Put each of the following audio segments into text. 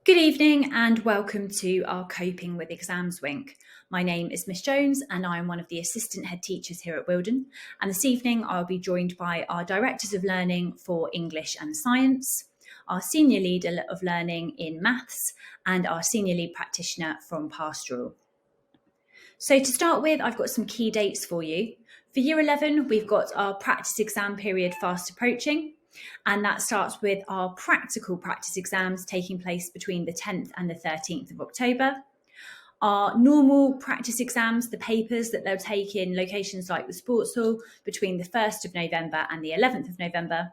Good evening and welcome to our Coping with Exams Wink. My name is Miss Jones and I'm one of the assistant head teachers here at Wildern. And this evening I'll be joined by our Directors of Learning for English and Science, our Senior Leader of Learning in Maths, and our Senior Lead Practitioner from Pastoral. So to start with, I've got some key dates for you. For Year 11, we've got our practice exam period fast approaching. And that starts with our practical practice exams taking place between the 10th and the 13th of October. Our normal practice exams, the papers that they'll take in locations like the sports hall, between the 1st of November and the 11th of November.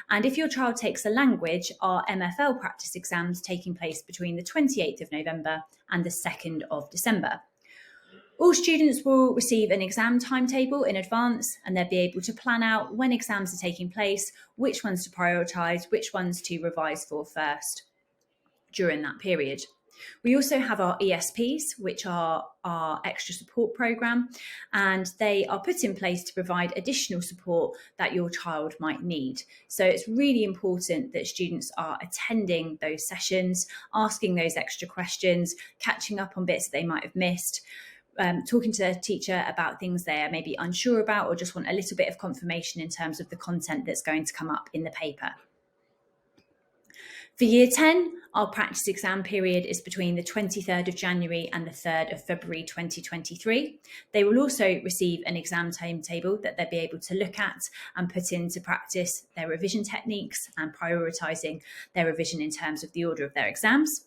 And if your child takes a language, our MFL practice exams taking place between the 28th of November and the 2nd of December. All students will receive an exam timetable in advance and they'll be able to plan out when exams are taking place, which ones to prioritise, which ones to revise for first during that period. We also have our ESPs, which are our extra support programme, and they are put in place to provide additional support that your child might need. So it's really important that students are attending those sessions, asking those extra questions, catching up on bits that they might have missed, talking to their teacher about things they're maybe unsure about or just want a little bit of confirmation in terms of the content that's going to come up in the paper. For Year 10, our practice exam period is between the 23rd of January and the 3rd of February 2023. They will also receive an exam timetable that they'll be able to look at and put into practice their revision techniques and prioritising their revision in terms of the order of their exams.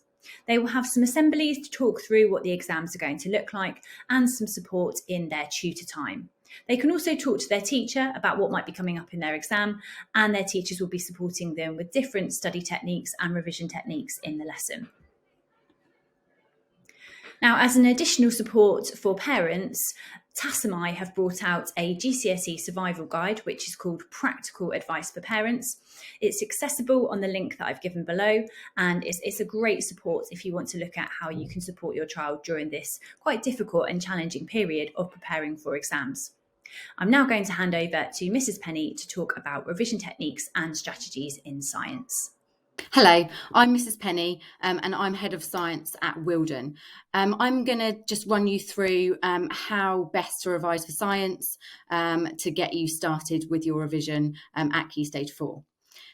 They will have some assemblies to talk through what the exams are going to look like and some support in their tutor time. They can also talk to their teacher about what might be coming up in their exam, and their teachers will be supporting them with different study techniques and revision techniques in the lesson. Now, as an additional support for parents, TASMI have brought out a GCSE survival guide, which is called Practical Advice for Parents. It's accessible on the link that I've given below, and it's a great support if you want to look at how you can support your child during this quite difficult and challenging period of preparing for exams. I'm now going to hand over to Mrs. Penny to talk about revision techniques and strategies in science. Hello, I'm Mrs. Penny and I'm Head of Science at Wildern. I'm going to just run you through how best to revise for science to get you started with your revision at Key Stage 4.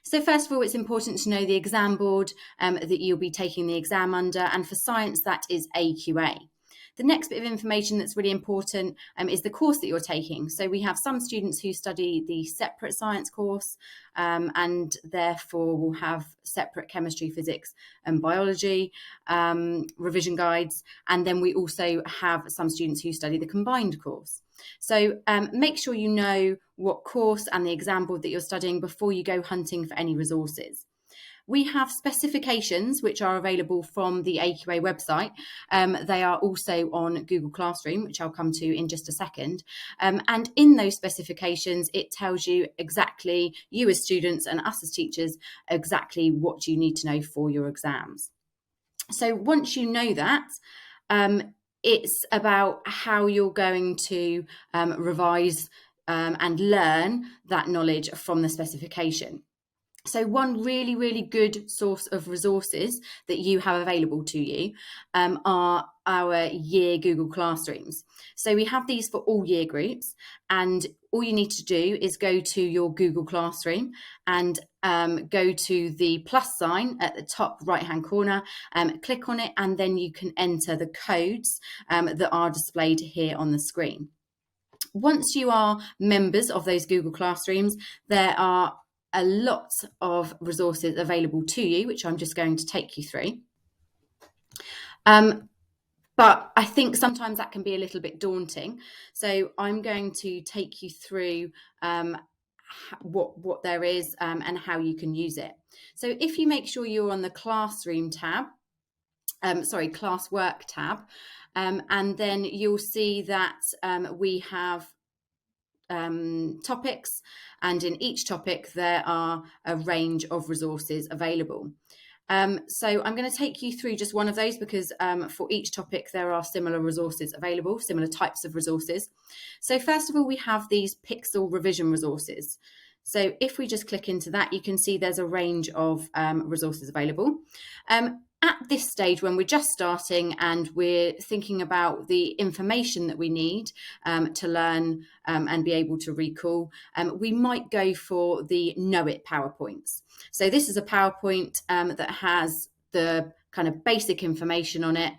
So first of all, it's important to know the exam board that you'll be taking the exam under, and for science that is AQA. The next bit of information that's really important is the course that you're taking. So we have some students who study the separate science course and therefore will have separate chemistry, physics and biology revision guides. And then we also have some students who study the combined course. So make sure you know what course and the exam board that you're studying before you go hunting for any resources. We have specifications which are available from the AQA website. They are also on Google Classroom, which I'll come to in just a second. And in those specifications, it tells you exactly, you as students and us as teachers, exactly what you need to know for your exams. So once you know that, it's about how you're going to revise and learn that knowledge from the specification. So one really, really good source of resources that you have available to you are our year Google Classrooms. So we have these for all year groups, and all you need to do is go to your Google Classroom and go to the plus sign at the top right-hand corner, click on it, and then you can enter the codes that are displayed here on the screen. Once you are members of those Google Classrooms, there are a lot of resources available to you, which I'm just going to take you through. But I think sometimes that can be a little bit daunting. So I'm going to take you through what there is and how you can use it. So if you make sure you're on the Classroom tab, Classwork tab, and then you'll see that we have topics, and in each topic there are a range of resources available. So I'm going to take you through just one of those because for each topic there are similar resources available, similar types of resources. So first of all, we have these Pixel revision resources. So if we just click into that, you can see there's a range of resources available. at this stage, when we're just starting and we're thinking about the information that we need to learn and be able to recall, we might go for the Know It PowerPoints. So this is a PowerPoint that has the kind of basic information on it.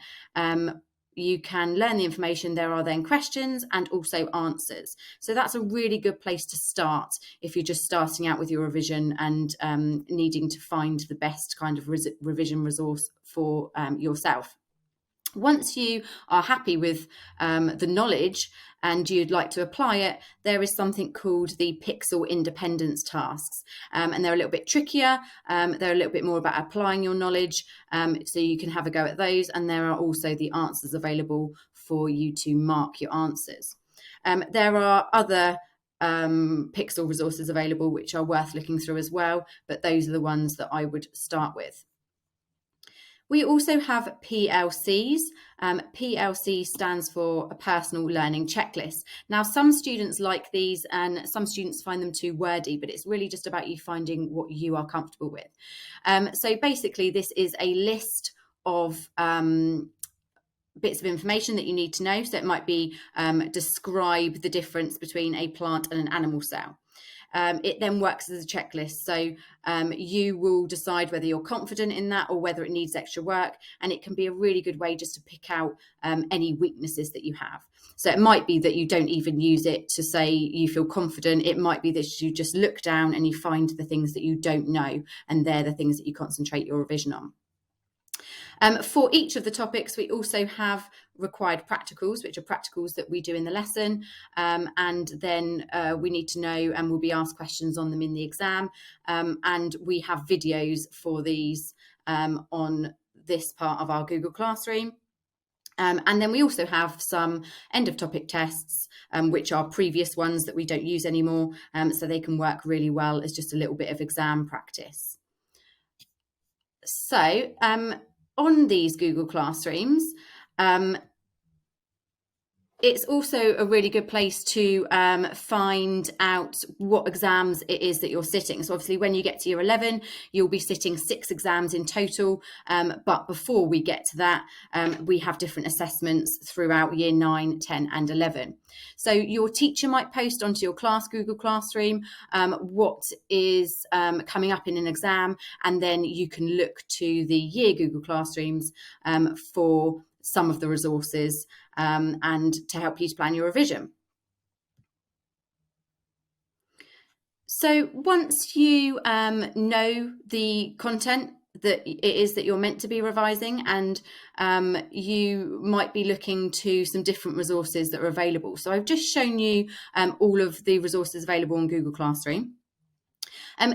You can learn the information. There are then questions and also answers. So that's a really good place to start if you're just starting out with your revision and needing to find the best kind of revision resource for yourself. Once you are happy with the knowledge and you'd like to apply it, there is something called the Pixel Independence tasks. And they're a little bit trickier. They're a little bit more about applying your knowledge. So you can have a go at those. And there are also the answers available for you to mark your answers. There are other Pixel resources available which are worth looking through as well, but those are the ones that I would start with. We also have PLCs. PLC stands for a personal learning checklist. Now, some students like these and some students find them too wordy, but it's really just about you finding what you are comfortable with. So basically, this is a list of bits of information that you need to know. So it might be describe the difference between a plant and an animal cell. It then works as a checklist. So you will decide whether you're confident in that or whether it needs extra work. And it can be a really good way just to pick out any weaknesses that you have. So it might be that you don't even use it to say you feel confident. It might be that you just look down and you find the things that you don't know. And they're the things that you concentrate your revision on. For each of the topics, we also have required practicals, which are practicals that we do in the lesson. And then we need to know and we'll be asked questions on them in the exam. And we have videos for these on this part of our Google Classroom. And then we also have some end of topic tests, which are previous ones that we don't use anymore. So they can work really well as just a little bit of exam practice. So on these Google Classrooms, it's also a really good place to find out what exams it is that you're sitting. So obviously when you get to year 11, you'll be sitting 6 exams in total. But before we get to that, we have different assessments throughout year 9, 10 and 11. So your teacher might post onto your class Google Classroom what is coming up in an exam. And then you can look to the year Google Classrooms for some of the resources and to help you to plan your revision. So once you know the content that it is that you're meant to be revising, and you might be looking to some different resources that are available. So I've just shown you all of the resources available on Google Classroom.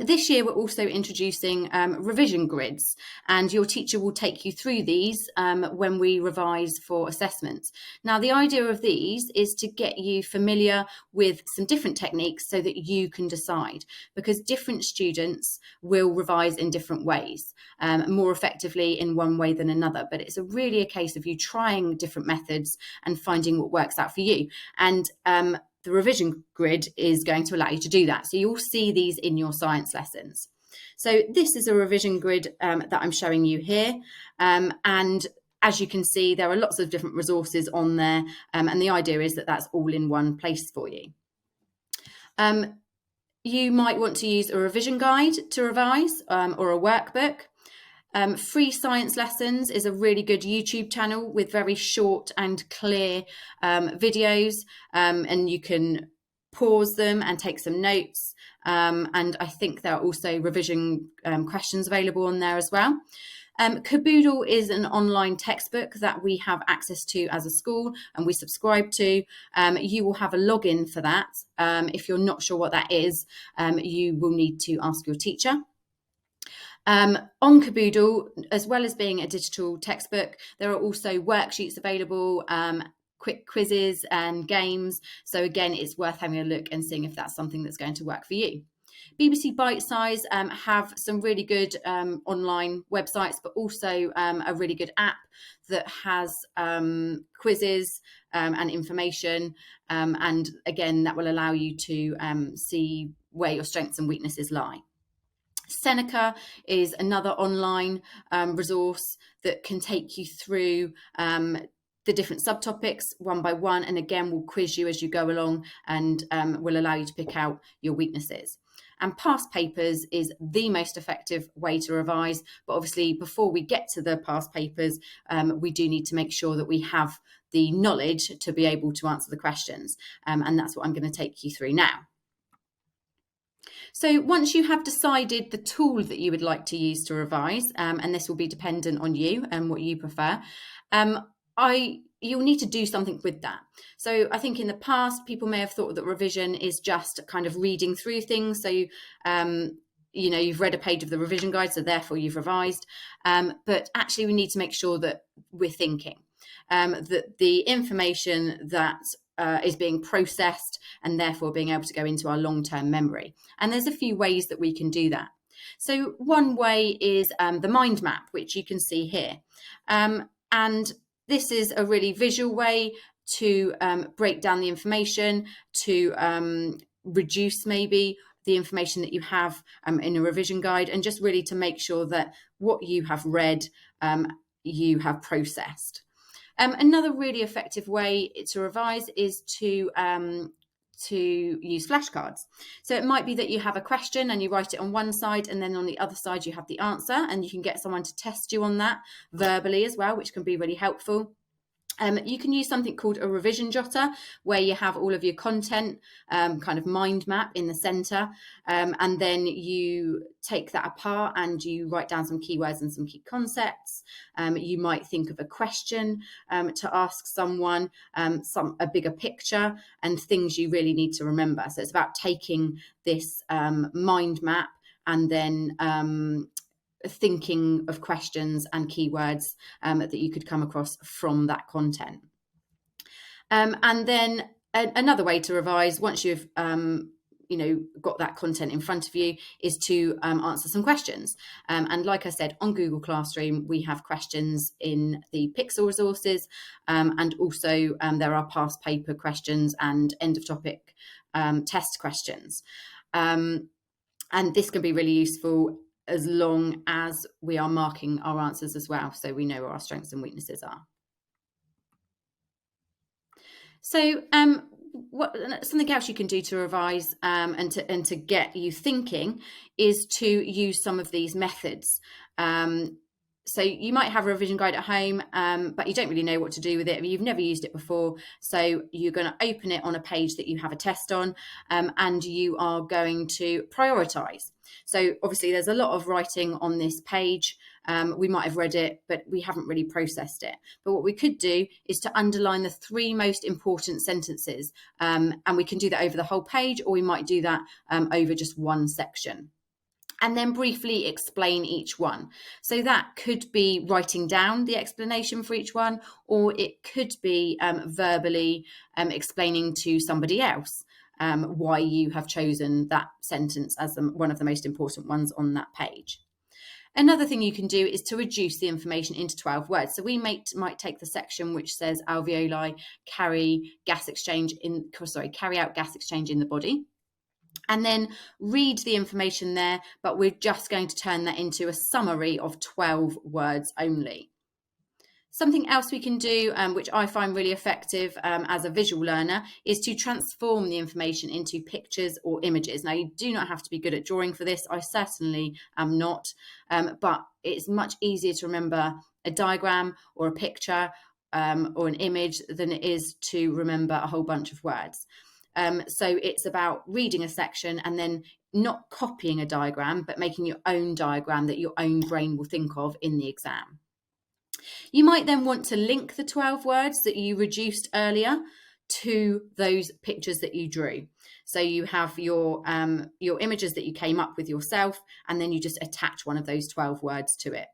This year, we're also introducing revision grids, and your teacher will take you through these when we revise for assessments. Now, the idea of these is to get you familiar with some different techniques so that you can decide, because different students will revise in different ways, more effectively in one way than another. But it's really a case of you trying different methods and finding what works out for you. And the revision grid is going to allow you to do that. So you'll see these in your science lessons. So this is a revision grid that I'm showing you here. And as you can see, there are lots of different resources on there. And the idea is that that's all in one place for you. You might want to use a revision guide to revise or a workbook. Free Science Lessons is a really good YouTube channel with very short and clear videos, and you can pause them and take some notes. And I think there are also revision questions available on there as well. Caboodle is an online textbook that we have access to as a school and we subscribe to. You will have a login for that. If you're not sure what that is, you will need to ask your teacher. On Caboodle, as well as being a digital textbook, there are also worksheets available, quick quizzes and games. So again, it's worth having a look and seeing if that's something that's going to work for you. BBC Bite Size have some really good online websites, but also a really good app that has quizzes and information. And again, that will allow you to see where your strengths and weaknesses lie. Seneca is another online resource that can take you through the different subtopics one by one, and again will quiz you as you go along and will allow you to pick out your weaknesses. And past papers is the most effective way to revise, but obviously before we get to the past papers, we do need to make sure that we have the knowledge to be able to answer the questions, and that's what I'm going to take you through now. So once you have decided the tool that you would like to use to revise, and this will be dependent on you and what you prefer, you'll need to do something with that. So I think in the past, people may have thought that revision is just kind of reading through things. So you've read a page of the revision guide, so therefore you've revised. But actually, we need to make sure that we're thinking, that the information that is being processed and therefore being able to go into our long-term memory. And there's a few ways that we can do that. So one way is the mind map, which you can see here. And this is a really visual way to break down the information, to reduce maybe the information that you have in a revision guide, and just really to make sure that what you have read, you have processed. Another really effective way to revise is to use flashcards. So it might be that you have a question and you write it on one side, and then on the other side you have the answer, and you can get someone to test you on that verbally as well, which can be really helpful. You can use something called a revision jotter, where you have all of your content kind of mind map in the center, and then you take that apart and you write down some keywords and some key concepts. You might think of a question to ask someone, a bigger picture, and things you really need to remember. So it's about taking this mind map and then thinking of questions and keywords that you could come across from that content. And then another way to revise, once you've got that content in front of you, is to answer some questions. And like I said, on Google Classroom, we have questions in the Pixel resources, and also there are past paper questions and end of topic test questions. And this can be really useful as long as we are marking our answers as well, so we know where our strengths and weaknesses are. So something else you can do to revise and to get you thinking is to use some of these methods. So you might have a revision guide at home, but you don't really know what to do with it. You've never used it before. So you're going to open it on a page that you have a test on, and you are going to prioritize. So obviously there's a lot of writing on this page. We might have read it, but we haven't really processed it. But what we could do is to underline the 3 most important sentences. And we can do that over the whole page, or we might do that over just one section. And then briefly explain each one. So that could be writing down the explanation for each one, or it could be verbally explaining to somebody else why you have chosen that sentence as one of the most important ones on that page. Another thing you can do is to reduce the information into 12 words. So we might take the section which says alveoli carry out gas exchange in the body, and then read the information there, but we're just going to turn that into a summary of 12 words only. Something else we can do, which I find really effective as a visual learner, is to transform the information into pictures or images. Now, you do not have to be good at drawing for this. I certainly am not, but it's much easier to remember a diagram or a picture or an image than it is to remember a whole bunch of words. So it's about reading a section and then not copying a diagram, but making your own diagram that your own brain will think of in the exam. You might then want to link the 12 words that you reduced earlier to those pictures that you drew. So you have your images that you came up with yourself, and then you just attach one of those 12 words to it.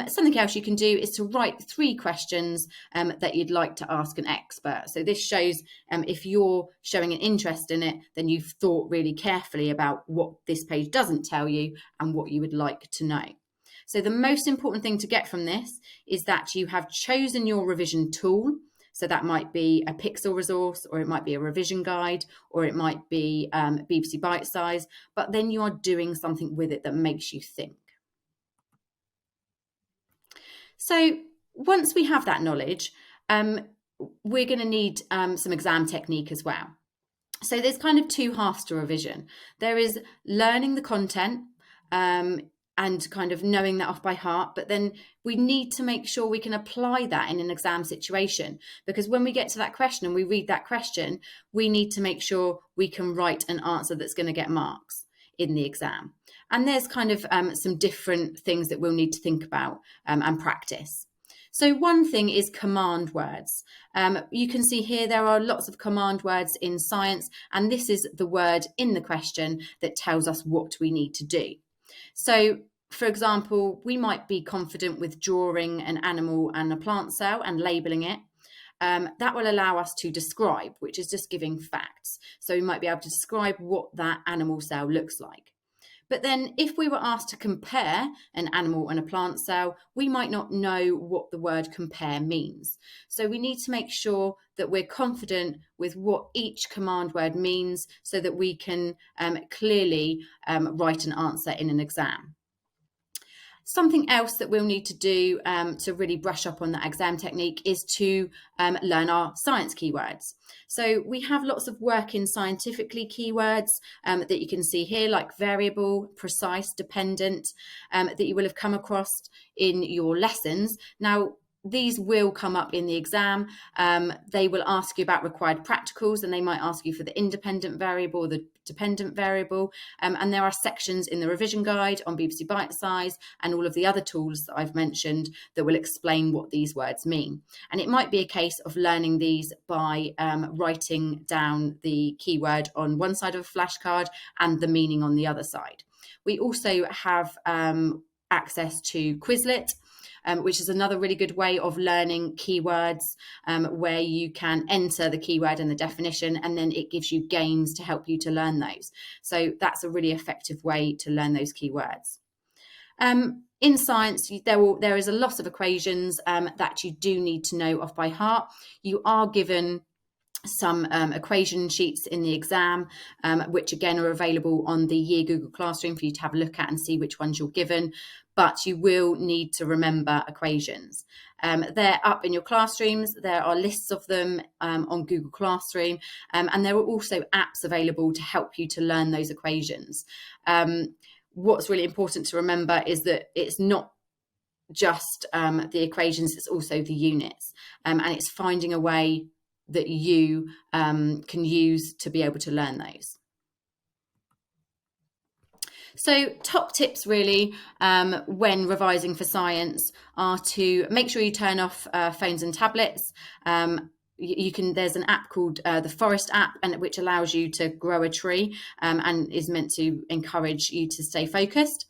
Something else you can do is to write 3 questions that you'd like to ask an expert. So this shows if you're showing an interest in it, then you've thought really carefully about what this page doesn't tell you and what you would like to know. So the most important thing to get from this is that you have chosen your revision tool. So that might be a Pixel resource, or it might be a revision guide, or it might be BBC Bite Size, but then you are doing something with it that makes you think. So once we have that knowledge, we're going to need some exam technique as well. So there's kind of two halves to revision. There is learning the content and kind of knowing that off by heart, but then we need to make sure we can apply that in an exam situation, because when we get to that question and we read that question, we need to make sure we can write an answer that's going to get marks in the exam. And there's kind of some different things that we'll need to think about and practice. So one thing is command words. You can see here there are lots of command words in science, and this is the word in the question that tells us what we need to do. So, for example, we might be confident with drawing an animal and a plant cell and labelling it. That will allow us to describe, which is just giving facts. So we might be able to describe what that animal cell looks like. But then if we were asked to compare an animal and a plant cell, we might not know what the word compare means. So we need to make sure that we're confident with what each command word means so that we can clearly write an answer in an exam. Something else that we'll need to do to really brush up on that exam technique is to learn our science keywords. So we have lots of work in scientifically keywords that you can see here, like variable, precise, dependent, that you will have come across in your lessons. Now, these will come up in the exam. They will ask you about required practicals, and they might ask you for the independent variable, the dependent variable. And there are sections in the revision guide on BBC Bite Size and all of the other tools that I've mentioned that will explain what these words mean. And it might be a case of learning these by writing down the keyword on one side of a flashcard and the meaning on the other side. We also have access to Quizlet, which is another really good way of learning keywords, where you can enter the keyword and the definition, and then it gives you games to help you to learn those. So that's a really effective way to learn those keywords. In science, there is a lot of equations that you do need to know off by heart. You are given some equation sheets in the exam, which again are available on the Year Google Classroom for you to have a look at and see which ones you're given. But you will need to remember equations. They're up in your classrooms. There are lists of them on Google Classroom, and there are also apps available to help you to learn those equations. What's really important to remember is that it's not just the equations, it's also the units, and it's finding a way that you can use to be able to learn those. So top tips really when revising for science are to make sure you turn off phones and tablets. There's an app called the Forest app, and which allows you to grow a tree and is meant to encourage you to stay focused.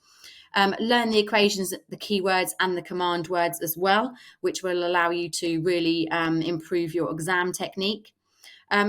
Learn the equations, the keywords and the command words as well, which will allow you to really improve your exam technique.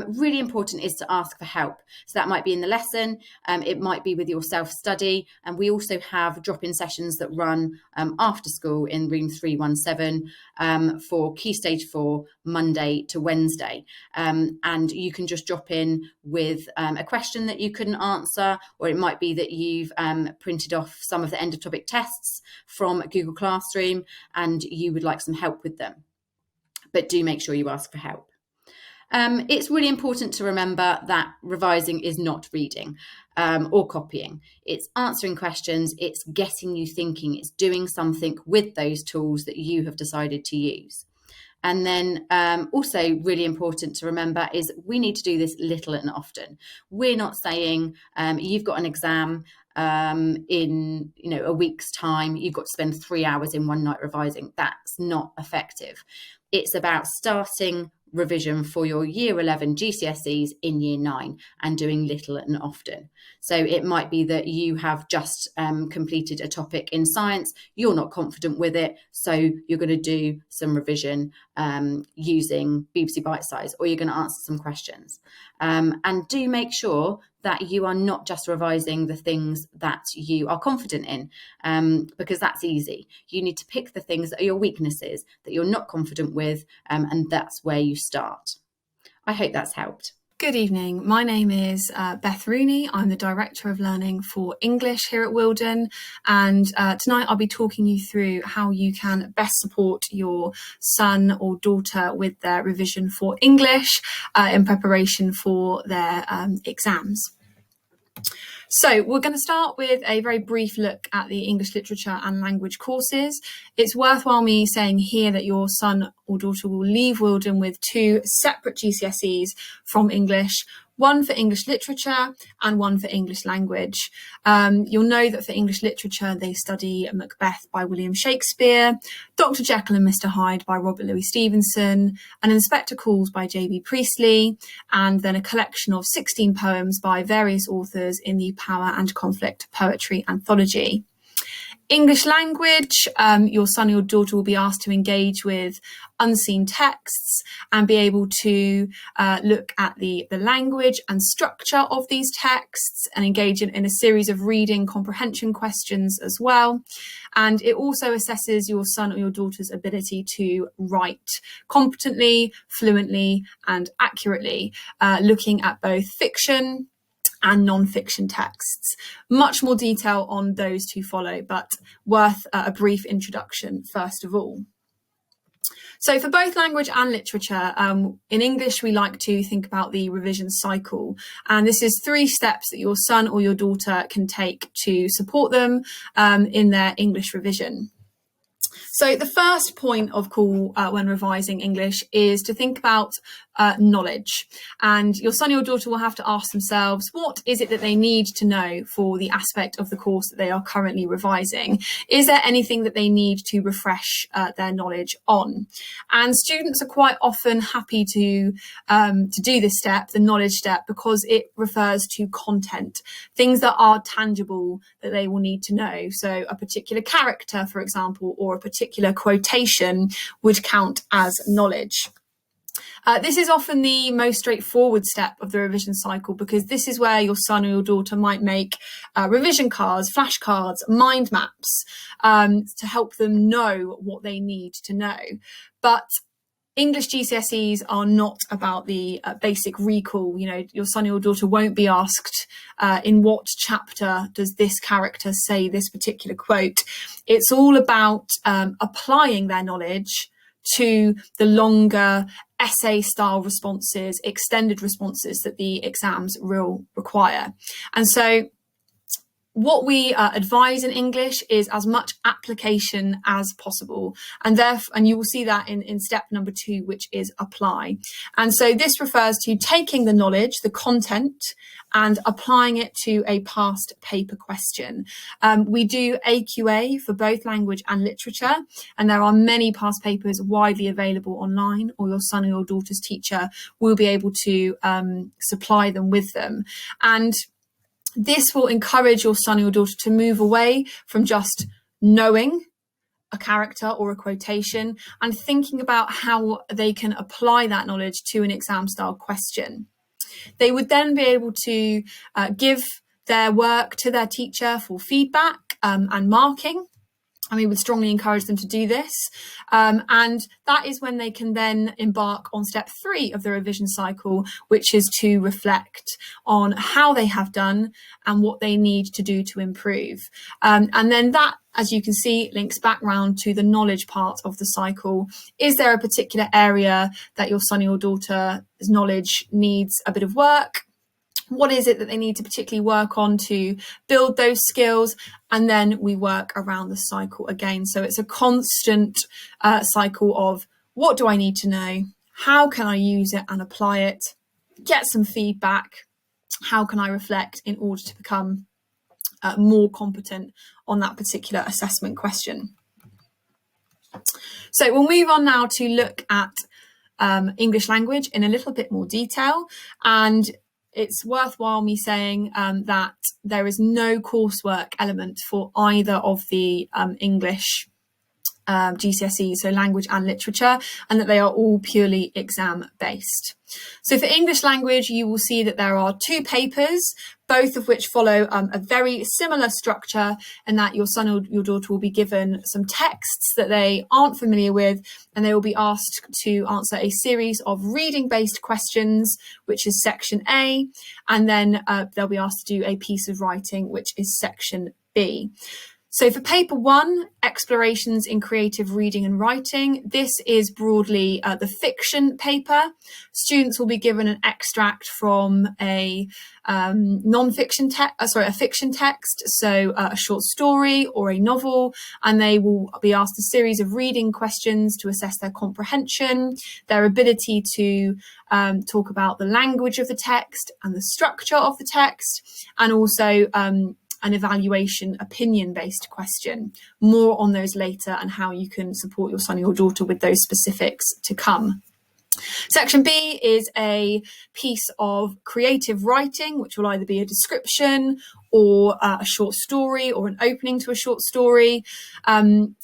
Really important is to ask for help. So that might be in the lesson, it might be with your self-study, and we also have drop-in sessions that run after school in room 317 for Key Stage 4, Monday to Wednesday. And you can just drop in with a question that you couldn't answer, or it might be that you've printed off some of the end of topic tests from Google Classroom and you would like some help with them. But do make sure you ask for help. It's really important to remember that revising is not reading or copying. It's answering questions, it's getting you thinking, it's doing something with those tools that you have decided to use. And then also really important to remember is we need to do this little and often. We're not saying you've got an exam in a week's time, you've got to spend 3 hours in one night revising. That's not effective. It's about starting revision for your year 11 GCSEs in year 9 and doing little and often. So it might be that you have just completed a topic in science, you're not confident with it, so you're going to do some revision using BBC Bite Size, or you're going to answer some questions. And do make sure that you are not just revising the things that you are confident in, because that's easy. You need to pick the things that are your weaknesses, that you're not confident with, and that's where you start. I hope that's helped. Good evening. My name is Beth Rooney. I'm the Director of Learning for English here at Wildern, and tonight I'll be talking you through how you can best support your son or daughter with their revision for English in preparation for their exams. So we're going to start with a very brief look at the English literature and language courses. It's worthwhile me saying here that your son or daughter will leave Wildern with 2 separate GCSEs from English, one for English literature and one for English language. You'll know that for English literature, they study Macbeth by William Shakespeare, Dr. Jekyll and Mr. Hyde by Robert Louis Stevenson, an Inspector Calls by J.B. Priestley, and then a collection of 16 poems by various authors in the Power and Conflict Poetry Anthology. English language, your son or your daughter will be asked to engage with unseen texts and be able to look at the language and structure of these texts and engage in a series of reading comprehension questions as well. And it also assesses your son or your daughter's ability to write competently, fluently, and accurately, looking at both fiction and non-fiction texts. Much more detail on those to follow, but worth a brief introduction first of all. So for both language and literature, in English, we like to think about the revision cycle. And this is 3 steps that your son or your daughter can take to support them in their English revision. So the first point of call when revising English is to think about knowledge. And your son or your daughter will have to ask themselves, what is it that they need to know for the aspect of the course that they are currently revising? Is there anything that they need to refresh their knowledge on? And students are quite often happy to do this step, the knowledge step, because it refers to content, things that are tangible that they will need to know. So a particular character, for example, or a particular quotation would count as knowledge. This is often the most straightforward step of the revision cycle because this is where your son or your daughter might make revision cards, flashcards, mind maps to help them know what they need to know. But English GCSEs are not about the basic recall. You know, your son or your daughter won't be asked in what chapter does this character say this particular quote. It's all about applying their knowledge to the longer essay style responses, extended responses that the exams will require. And so what we advise in English is as much application as possible. And you will see that in step number 2, which is apply. And so this refers to taking the knowledge, the content, and applying it to a past paper question. We do AQA for both language and literature, and there are many past papers widely available online, or your son or your daughter's teacher will be able to supply them with them. And this will encourage your son or your daughter to move away from just knowing a character or a quotation and thinking about how they can apply that knowledge to an exam style question. They would then be able to give their work to their teacher for feedback and marking. And we would strongly encourage them to do this. And that is when they can then embark on step 3 of the revision cycle, which is to reflect on how they have done and what they need to do to improve. And then that, as you can see, links back round to the knowledge part of the cycle. Is there a particular area that your son or your daughter's knowledge needs a bit of work? What is it that they need to particularly work on to build those skills? And then we work around the cycle again. So it's a constant cycle of what do I need to know? How can I use it and apply it? Get some feedback. How can I reflect in order to become more competent on that particular assessment question? So we'll move on now to look at English language in a little bit more detail. And it's worthwhile me saying that there is no coursework element for either of the English GCSE, so language and literature, and that they are all purely exam based. So for English language, you will see that there are 2 papers, both of which follow a very similar structure, and that your son or your daughter will be given some texts that they aren't familiar with, and they will be asked to answer a series of reading-based questions, which is section A, and then they'll be asked to do a piece of writing, which is section B. So for paper 1, Explorations in Creative Reading and Writing, this is broadly the fiction paper. Students will be given an extract from a fiction text, so a short story or a novel, and they will be asked a series of reading questions to assess their comprehension, their ability to talk about the language of the text and the structure of the text, and also an evaluation opinion-based question. More on those later and how you can support your son or your daughter with those specifics to come. Section B is a piece of creative writing, which will either be a description or a short story or an opening to a short story. And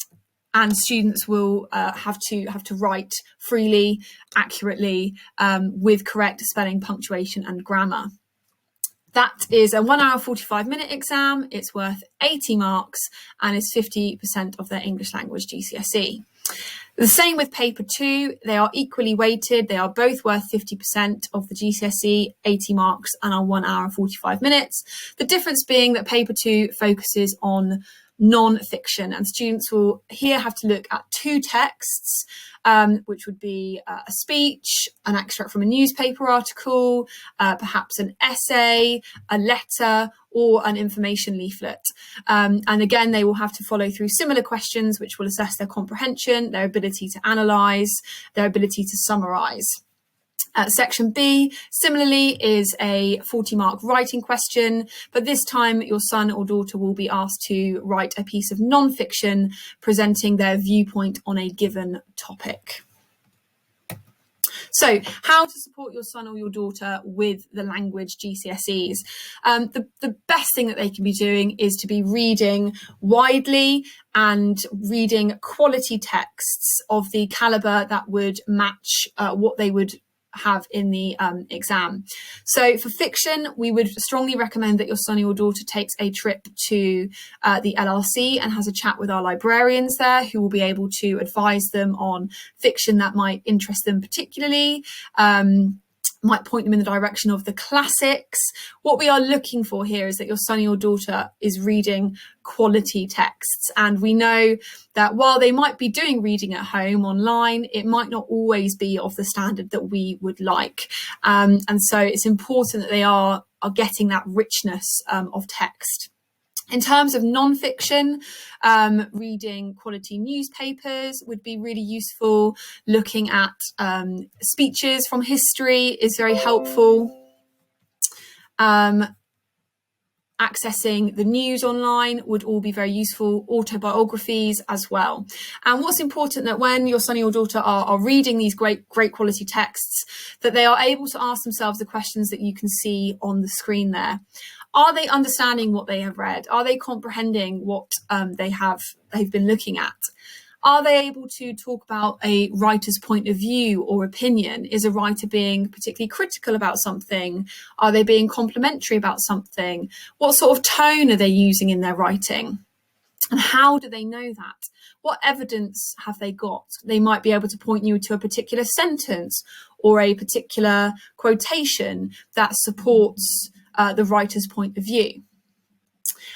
students will have to write freely, accurately, with correct spelling, punctuation and grammar. That is a 1 hour, 45-minute exam. It's worth 80 marks and is 50% of their English language GCSE. The same with paper 2. They are equally weighted. They are both worth 50% of the GCSE, 80 marks, and are 1 hour and 45 minutes. The difference being that paper 2 focuses on non-fiction, and students will here have to look at 2 texts, which would be a speech, an extract from a newspaper article, perhaps an essay, a letter, or an information leaflet. And again, they will have to follow through similar questions, which will assess their comprehension, their ability to analyse, their ability to summarise. Section B, similarly, is a 40-mark writing question, but this time your son or daughter will be asked to write a piece of non-fiction presenting their viewpoint on a given topic. So how to support your son or your daughter with the language GCSEs? The best thing that they can be doing is to be reading widely and reading quality texts of the calibre that would match what they would have in the exam. So for fiction, we would strongly recommend that your son or your daughter takes a trip to the LRC and has a chat with our librarians there, who will be able to advise them on fiction that might interest them particularly, might point them in the direction of the classics. What we are looking for here is that your son or your daughter is reading quality texts. And we know that while they might be doing reading at home online, it might not always be of the standard that we would like. And so it's important that they are getting that richness of text. In terms of non-fiction, reading quality newspapers would be really useful. Looking at speeches from history is very helpful. Accessing the news online would all be very useful, autobiographies as well. And what's important that when your son or your daughter are reading these great quality texts, that they are able to ask themselves the questions that you can see on the screen there. Are they understanding what they have read? Are they comprehending what they've been looking at? Are they able to talk about a writer's point of view or opinion? Is a writer being particularly critical about something? Are they being complimentary about something? What sort of tone are they using in their writing? And how do they know that? What evidence have they got? They might be able to point you to a particular sentence or a particular quotation that supports the writer's point of view.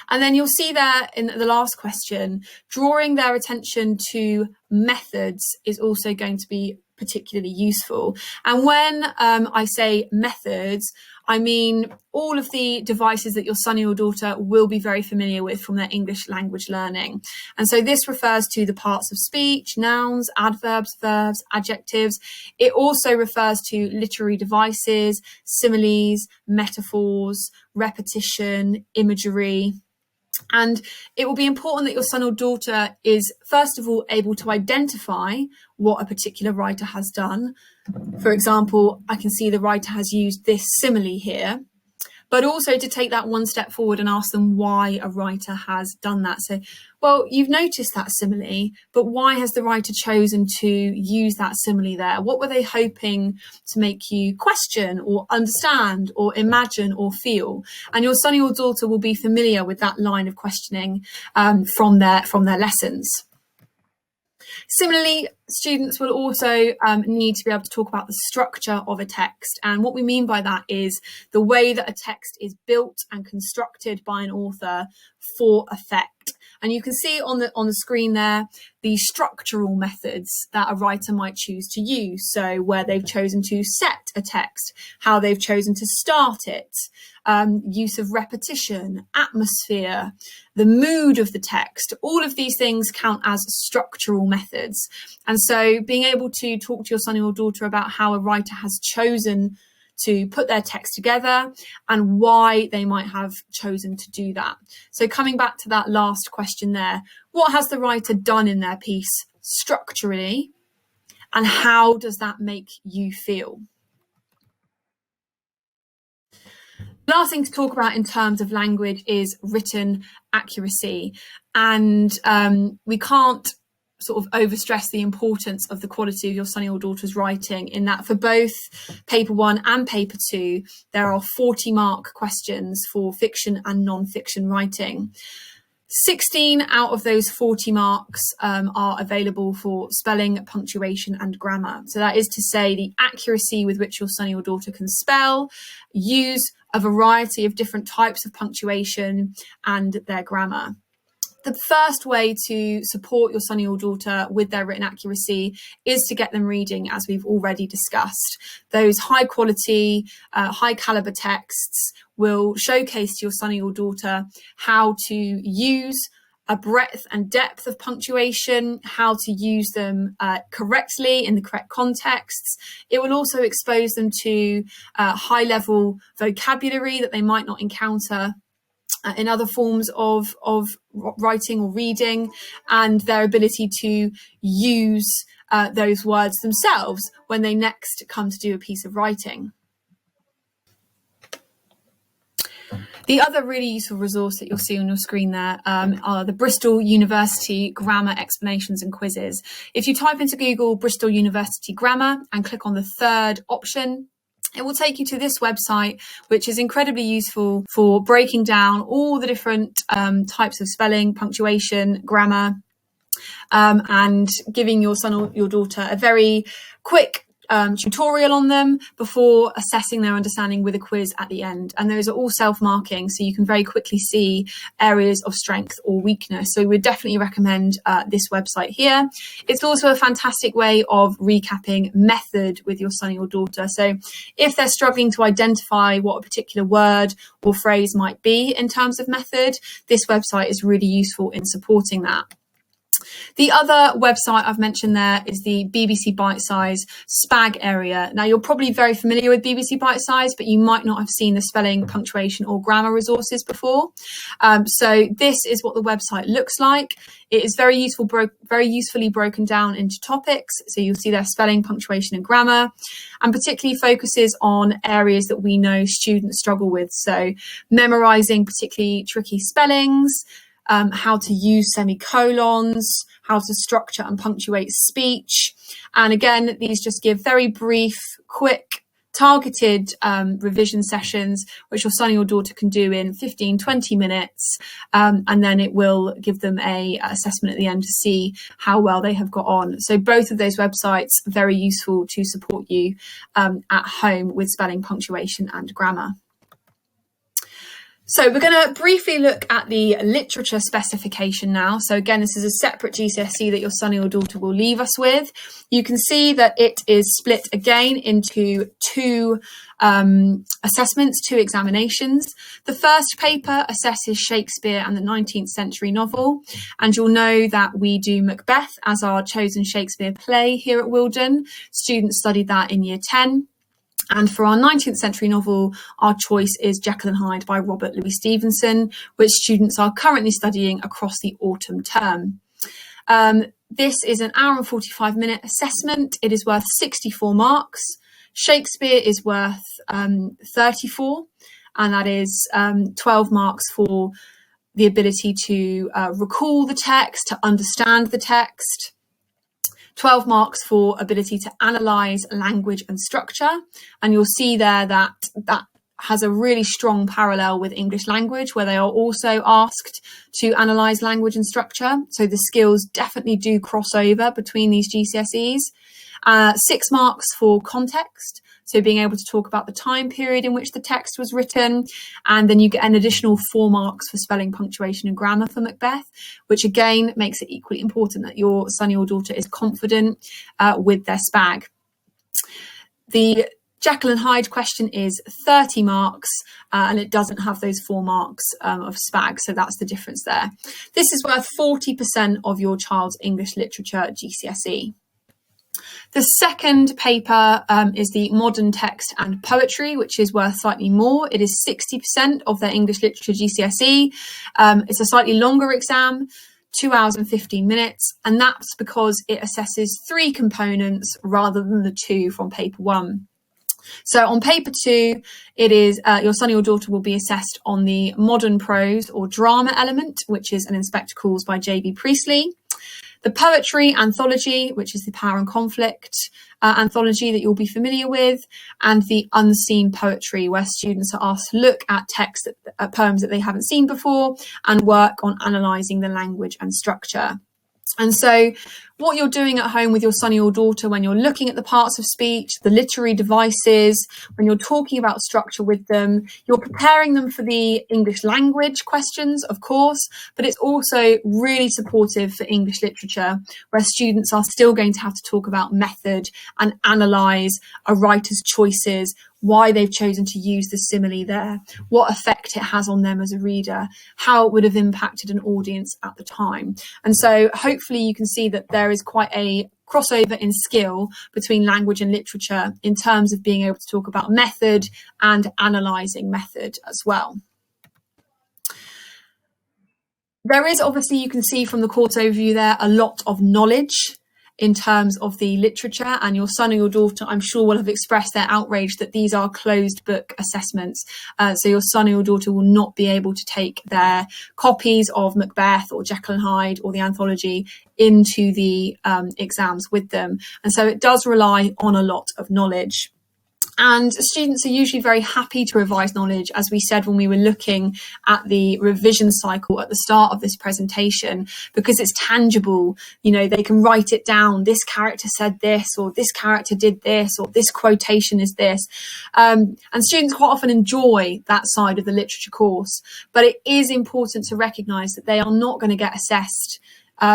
And then you'll see there in the last question, drawing their attention to methods is also going to be particularly useful. And when I say methods, I mean all of the devices that your son or your daughter will be very familiar with from their English language learning. And so this refers to the parts of speech, nouns, adverbs, verbs, adjectives. It also refers to literary devices, similes, metaphors, repetition, imagery. And it will be important that your son or daughter is, first of all, able to identify what a particular writer has done. For example, I can see the writer has used this simile here, but also to take that one step forward and ask them why a writer has done that. So, well, you've noticed that simile, but why has the writer chosen to use that simile there? What were they hoping to make you question or understand or imagine or feel? And your son or your daughter will be familiar with that line of questioning from their lessons. Similarly, students will also need to be able to talk about the structure of a text. And what we mean by that is the way that a text is built and constructed by an author for effect. And you can see on the screen there the structural methods that a writer might choose to use. So where they've chosen to set a text, how they've chosen to start it, use of repetition, atmosphere, the mood of the text. All of these things count as structural methods. And so being able to talk to your son or your daughter about how a writer has chosen to put their text together and why they might have chosen to do that. So coming back to that last question there, what has the writer done in their piece structurally, and how does that make you feel? The last thing to talk about in terms of language is written accuracy. And we can't sort of overstress the importance of the quality of your son or your daughter's writing, in that for both paper 1 and paper 2, there are 40-mark questions for fiction and non-fiction writing. 16 out of those 40 marks are available for spelling, punctuation and grammar. So that is to say the accuracy with which your son or your daughter can spell, use a variety of different types of punctuation and their grammar. The first way to support your son or your daughter with their written accuracy is to get them reading, as we've already discussed. Those high quality, high caliber texts will showcase to your son or your daughter how to use a breadth and depth of punctuation, how to use them correctly in the correct contexts. It will also expose them to high level vocabulary that they might not encounter in other forms of writing or reading, and their ability to use those words themselves when they next come to do a piece of writing. The other really useful resource that you'll see on your screen there are the Bristol University Grammar Explanations and Quizzes. If you type into Google Bristol University Grammar and click on the third option, it will take you to this website, which is incredibly useful for breaking down all the different types of spelling, punctuation, grammar, and giving your son or your daughter a very quick tutorial on them before assessing their understanding with a quiz at the end. And those are all self-marking, so you can very quickly see areas of strength or weakness. So we would definitely recommend this website here. It's also a fantastic way of recapping method with your son or your daughter. So if they're struggling to identify what a particular word or phrase might be in terms of method, this website is really useful in supporting that. The other website I've mentioned there is the BBC Bitesize SPAG area. Now, you're probably very familiar with BBC Bitesize, but you might not have seen the spelling, punctuation or grammar resources before. So this is what the website looks like. It is very usefully broken down into topics. So you'll see their spelling, punctuation and grammar, and particularly focuses on areas that we know students struggle with. So memorizing particularly tricky spellings, how to use semicolons, how to structure and punctuate speech. And again, these just give very brief, quick, targeted revision sessions, which your son or your daughter can do in 15, 20 minutes. And then it will give them a assessment at the end to see how well they have got on. So both of those websites, very useful to support you at home with spelling, punctuation and grammar. So we're going to briefly look at the literature specification now. So again, this is a separate GCSE that your son or your daughter will leave us with. You can see that it is split again into two assessments, two examinations. The first paper assesses Shakespeare and the 19th century novel. And you'll know that we do Macbeth as our chosen Shakespeare play here at Wildern. Students studied that in year 10. And for our 19th century novel, our choice is Jekyll and Hyde by Robert Louis Stevenson, which students are currently studying across the autumn term. This is an hour and 45-minute assessment. It is worth 64 marks. Shakespeare is worth 34. and that is 12 marks for the ability to recall the text, to understand the text, 12 marks for ability to analyse language and structure. And you'll see there that that has a really strong parallel with English language, where they are also asked to analyse language and structure. So the skills definitely do cross over between these GCSEs. 6 marks for context, so being able to talk about the time period in which the text was written. And then you get an additional 4 marks for spelling, punctuation and grammar for Macbeth, which again makes it equally important that your son or daughter is confident with their SPAG. The Jekyll and Hyde question is 30 marks and it doesn't have those 4 marks of SPAG, so that's the difference there. This is worth 40% of your child's English literature GCSE. The second paper is the modern text and poetry, which is worth slightly more. It is 60% of their English literature GCSE. It's a slightly longer exam, 2 hours and 15 minutes, and that's because it assesses 3 components rather than the 2 from paper 1. So on paper 2, it is your son or your daughter will be assessed on the modern prose or drama element, which is An Inspector Calls by J.B. Priestley. The poetry anthology, which is the Power and Conflict anthology that you'll be familiar with, and the unseen poetry, where students are asked to look at text, poems that they haven't seen before, and work on analysing the language and structure. And so what you're doing at home with your son or your daughter when you're looking at the parts of speech, the literary devices, when you're talking about structure with them, you're preparing them for the English language questions, of course, but it's also really supportive for English literature, where students are still going to have to talk about method and analyse a writer's choices, why they've chosen to use the simile there, what effect it has on them as a reader, how it would have impacted an audience at the time. And so hopefully you can see that there is quite a crossover in skill between language and literature in terms of being able to talk about method and analysing method as well. There is obviously, you can see from the course overview there, a lot of knowledge in terms of the literature, and your son or your daughter, I'm sure, will have expressed their outrage that these are closed book assessments. So your son or your daughter will not be able to take their copies of Macbeth or Jekyll and Hyde or the anthology into the exams with them. And so it does rely on a lot of knowledge. And students are usually very happy to revise knowledge, as we said when we were looking at the revision cycle at the start of this presentation, because it's tangible. You know, they can write it down. This character said this, or this character did this, or this quotation is this. And students quite often enjoy that side of the literature course, but it is important to recognise that they are not going to get assessed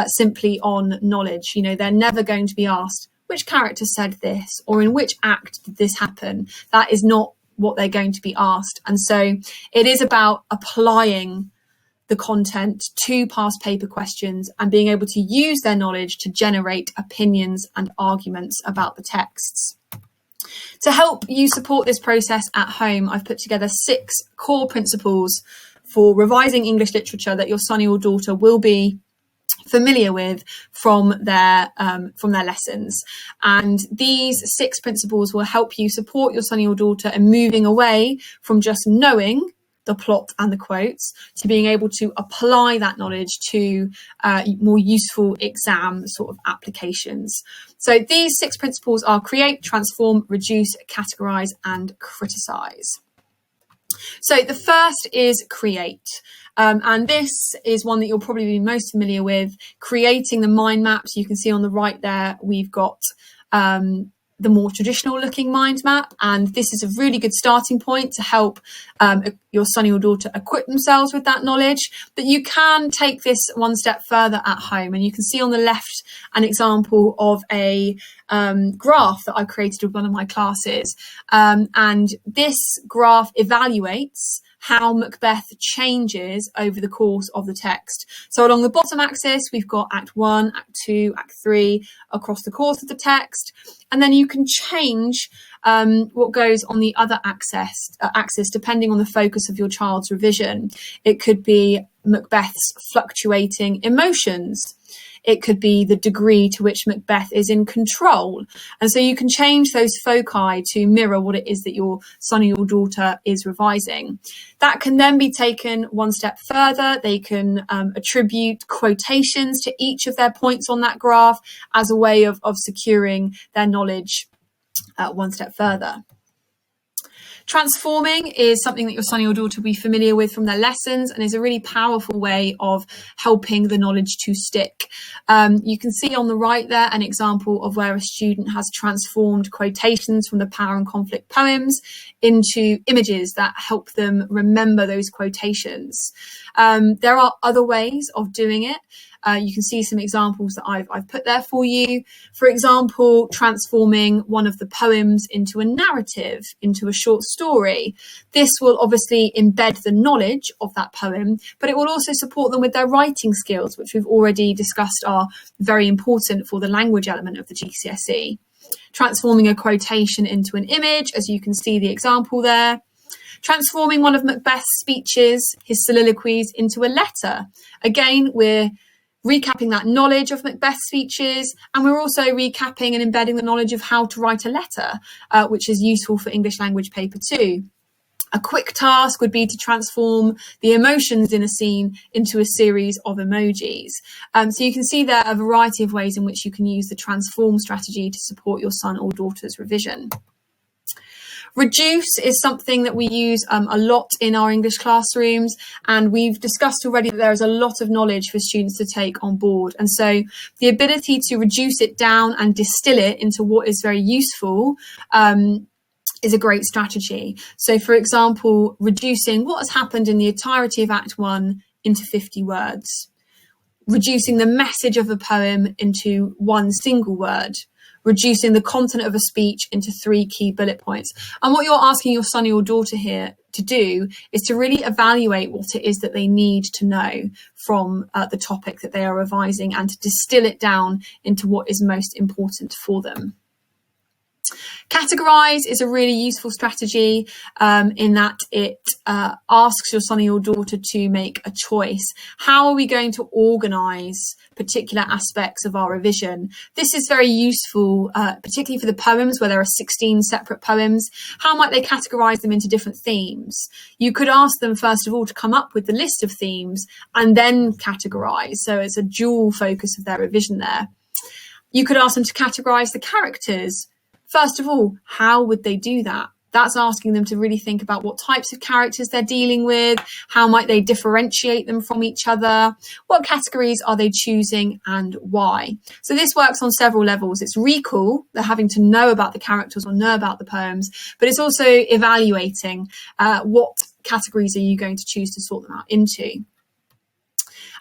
simply on knowledge. You know, they're never going to be asked, which character said this, or in which act did this happen? That is not what they're going to be asked. And so it is about applying the content to past paper questions and being able to use their knowledge to generate opinions and arguments about the texts. To help you support this process at home, I've put together 6 core principles for revising English literature that your son or your daughter will be familiar with from their lessons. And these 6 principles will help you support your son or your daughter in moving away from just knowing the plot and the quotes to being able to apply that knowledge to more useful exam sort of applications. So these 6 principles are create, transform, reduce, categorise and criticise. So the first is create. And this is one that you'll probably be most familiar with, creating the mind maps. You can see on the right there, we've got the more traditional looking mind map. And this is a really good starting point to help your son or your daughter equip themselves with that knowledge. But you can take this one step further at home. And you can see on the left an example of a graph that I created with one of my classes. And this graph evaluates how Macbeth changes over the course of the text. So along the bottom axis, we've got Act 1, Act 2, Act 3 across the course of the text. And then you can change what goes on the other axis depending on the focus of your child's revision. It could be Macbeth's fluctuating emotions. It could be the degree to which Macbeth is in control. And so you can change those foci to mirror what it is that your son or your daughter is revising. That can then be taken one step further. They can attribute quotations to each of their points on that graph as a way of securing their knowledge one step further. Transforming is something that your son or your daughter will be familiar with from their lessons, and is a really powerful way of helping the knowledge to stick. You can see on the right there an example of where a student has transformed quotations from the Power and Conflict poems into images that help them remember those quotations. There are other ways of doing it. You can see some examples that I've put there for you. For example, transforming one of the poems into a narrative, into a short story. This will obviously embed the knowledge of that poem, but it will also support them with their writing skills, which we've already discussed are very important for the language element of the GCSE. Transforming a quotation into an image, as you can see the example there. Transforming one of Macbeth's speeches, his soliloquies, into a letter. Again, we're recapping that knowledge of Macbeth's speeches, and we're also recapping and embedding the knowledge of how to write a letter, which is useful for English language paper 2. A quick task would be to transform the emotions in a scene into a series of emojis. So you can see there a variety of ways in which you can use the transform strategy to support your son or daughter's revision. Reduce is something that we use a lot in our English classrooms, and we've discussed already that there is a lot of knowledge for students to take on board. And so the ability to reduce it down and distill it into what is very useful is a great strategy. So, for example, reducing what has happened in the entirety of Act 1 into 50 words. Reducing the message of a poem into one single word. Reducing the content of a speech into 3 key bullet points. And what you're asking your son or your daughter here to do is to really evaluate what it is that they need to know from the topic that they are revising, and to distill it down into what is most important for them. Categorize is a really useful strategy in that it asks your son or your daughter to make a choice. How are we going to organise particular aspects of our revision? This is very useful, particularly for the poems where there are 16 separate poems. How might they categorise them into different themes? You could ask them, first of all, to come up with the list of themes and then categorise. So it's a dual focus of their revision there. You could ask them to categorise the characters. First of all, how would they do that? That's asking them to really think about what types of characters they're dealing with, how might they differentiate them from each other, what categories are they choosing, and why. So this works on several levels. It's recall, they're having to know about the characters or know about the poems, but it's also evaluating what categories are you going to choose to sort them out into.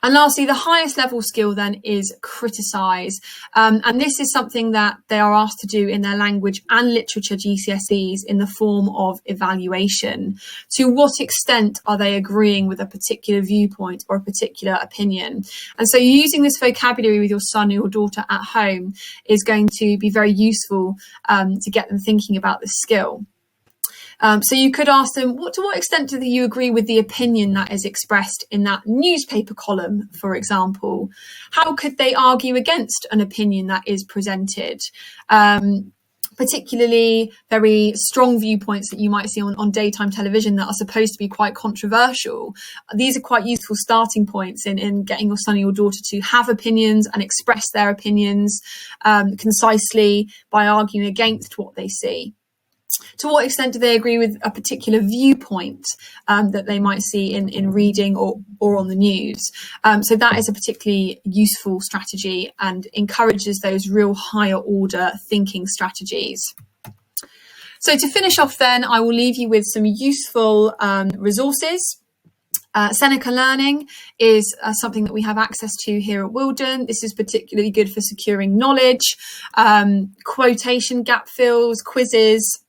And lastly, the highest level skill then is criticise. And this is something that they are asked to do in their language and literature GCSEs in the form of evaluation. To what extent are they agreeing with a particular viewpoint or a particular opinion? And so using this vocabulary with your son or your daughter at home is going to be very useful to get them thinking about this skill. So you could ask them, to what extent do you agree with the opinion that is expressed in that newspaper column, for example? How could they argue against an opinion that is presented? Particularly very strong viewpoints that you might see on daytime television that are supposed to be quite controversial. These are quite useful starting points in getting your son or your daughter to have opinions and express their opinions concisely by arguing against what they see. To what extent do they agree with a particular viewpoint that they might see in reading or on the news? So that is a particularly useful strategy and encourages those real higher order thinking strategies. So to finish off then, I will leave you with some useful resources. Seneca Learning is something that we have access to here at Wildern. This is particularly good for securing knowledge, quotation gap fills, quizzes.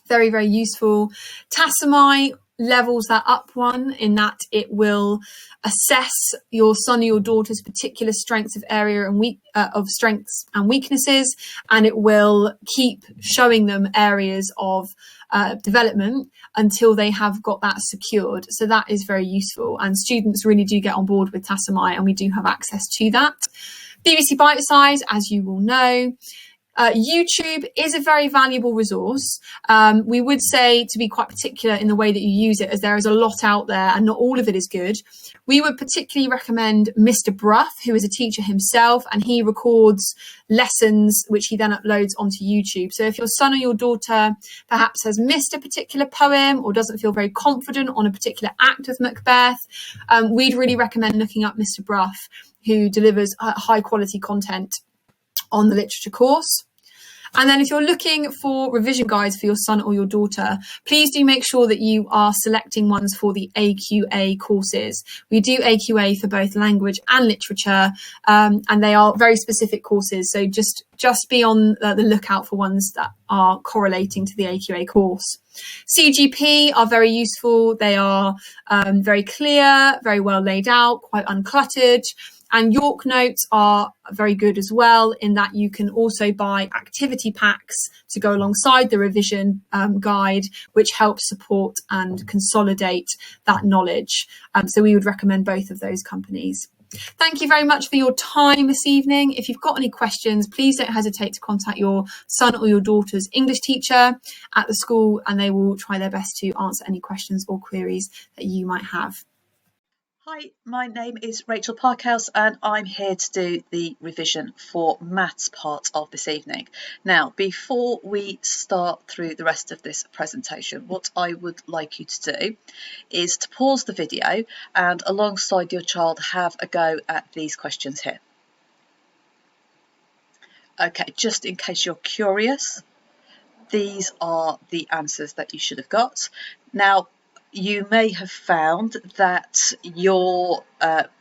Very, very useful. Tassomai levels that up one in that it will assess your son or your daughter's particular strengths of area and of strengths and weaknesses, and it will keep showing them areas of development until they have got that secured. So that is very useful, and students really do get on board with Tassomai, and we do have access to that. BBC Bite Size, as you will know. YouTube is a very valuable resource. We would say to be quite particular in the way that you use it, as there is a lot out there and not all of it is good. We would particularly recommend Mr. Bruff, who is a teacher himself, and he records lessons which he then uploads onto YouTube. So if your son or your daughter perhaps has missed a particular poem or doesn't feel very confident on a particular act of Macbeth, we'd really recommend looking up Mr. Bruff, who delivers high quality content on the literature course. And then if you're looking for revision guides for your son or your daughter, please do make sure that you are selecting ones for the AQA courses. We do AQA for both language and literature, and they are very specific courses. So just be on the lookout for ones that are correlating to the AQA course. CGP are very useful. They are very clear, very well laid out, quite uncluttered. And York Notes are very good as well, in that you can also buy activity packs to go alongside the revision guide, which helps support and consolidate that knowledge. So we would recommend both of those companies. Thank you very much for your time this evening. If you've got any questions, please don't hesitate to contact your son or your daughter's English teacher at the school, and they will try their best to answer any questions or queries that you might have. Hi, my name is Rachel Parkhouse and I'm here to do the revision for maths part of this evening. Now, before we start through the rest of this presentation, what I would like you to do is to pause the video and alongside your child have a go at these questions here. Okay, just in case you're curious, these are the answers that you should have got. Now, you may have found that your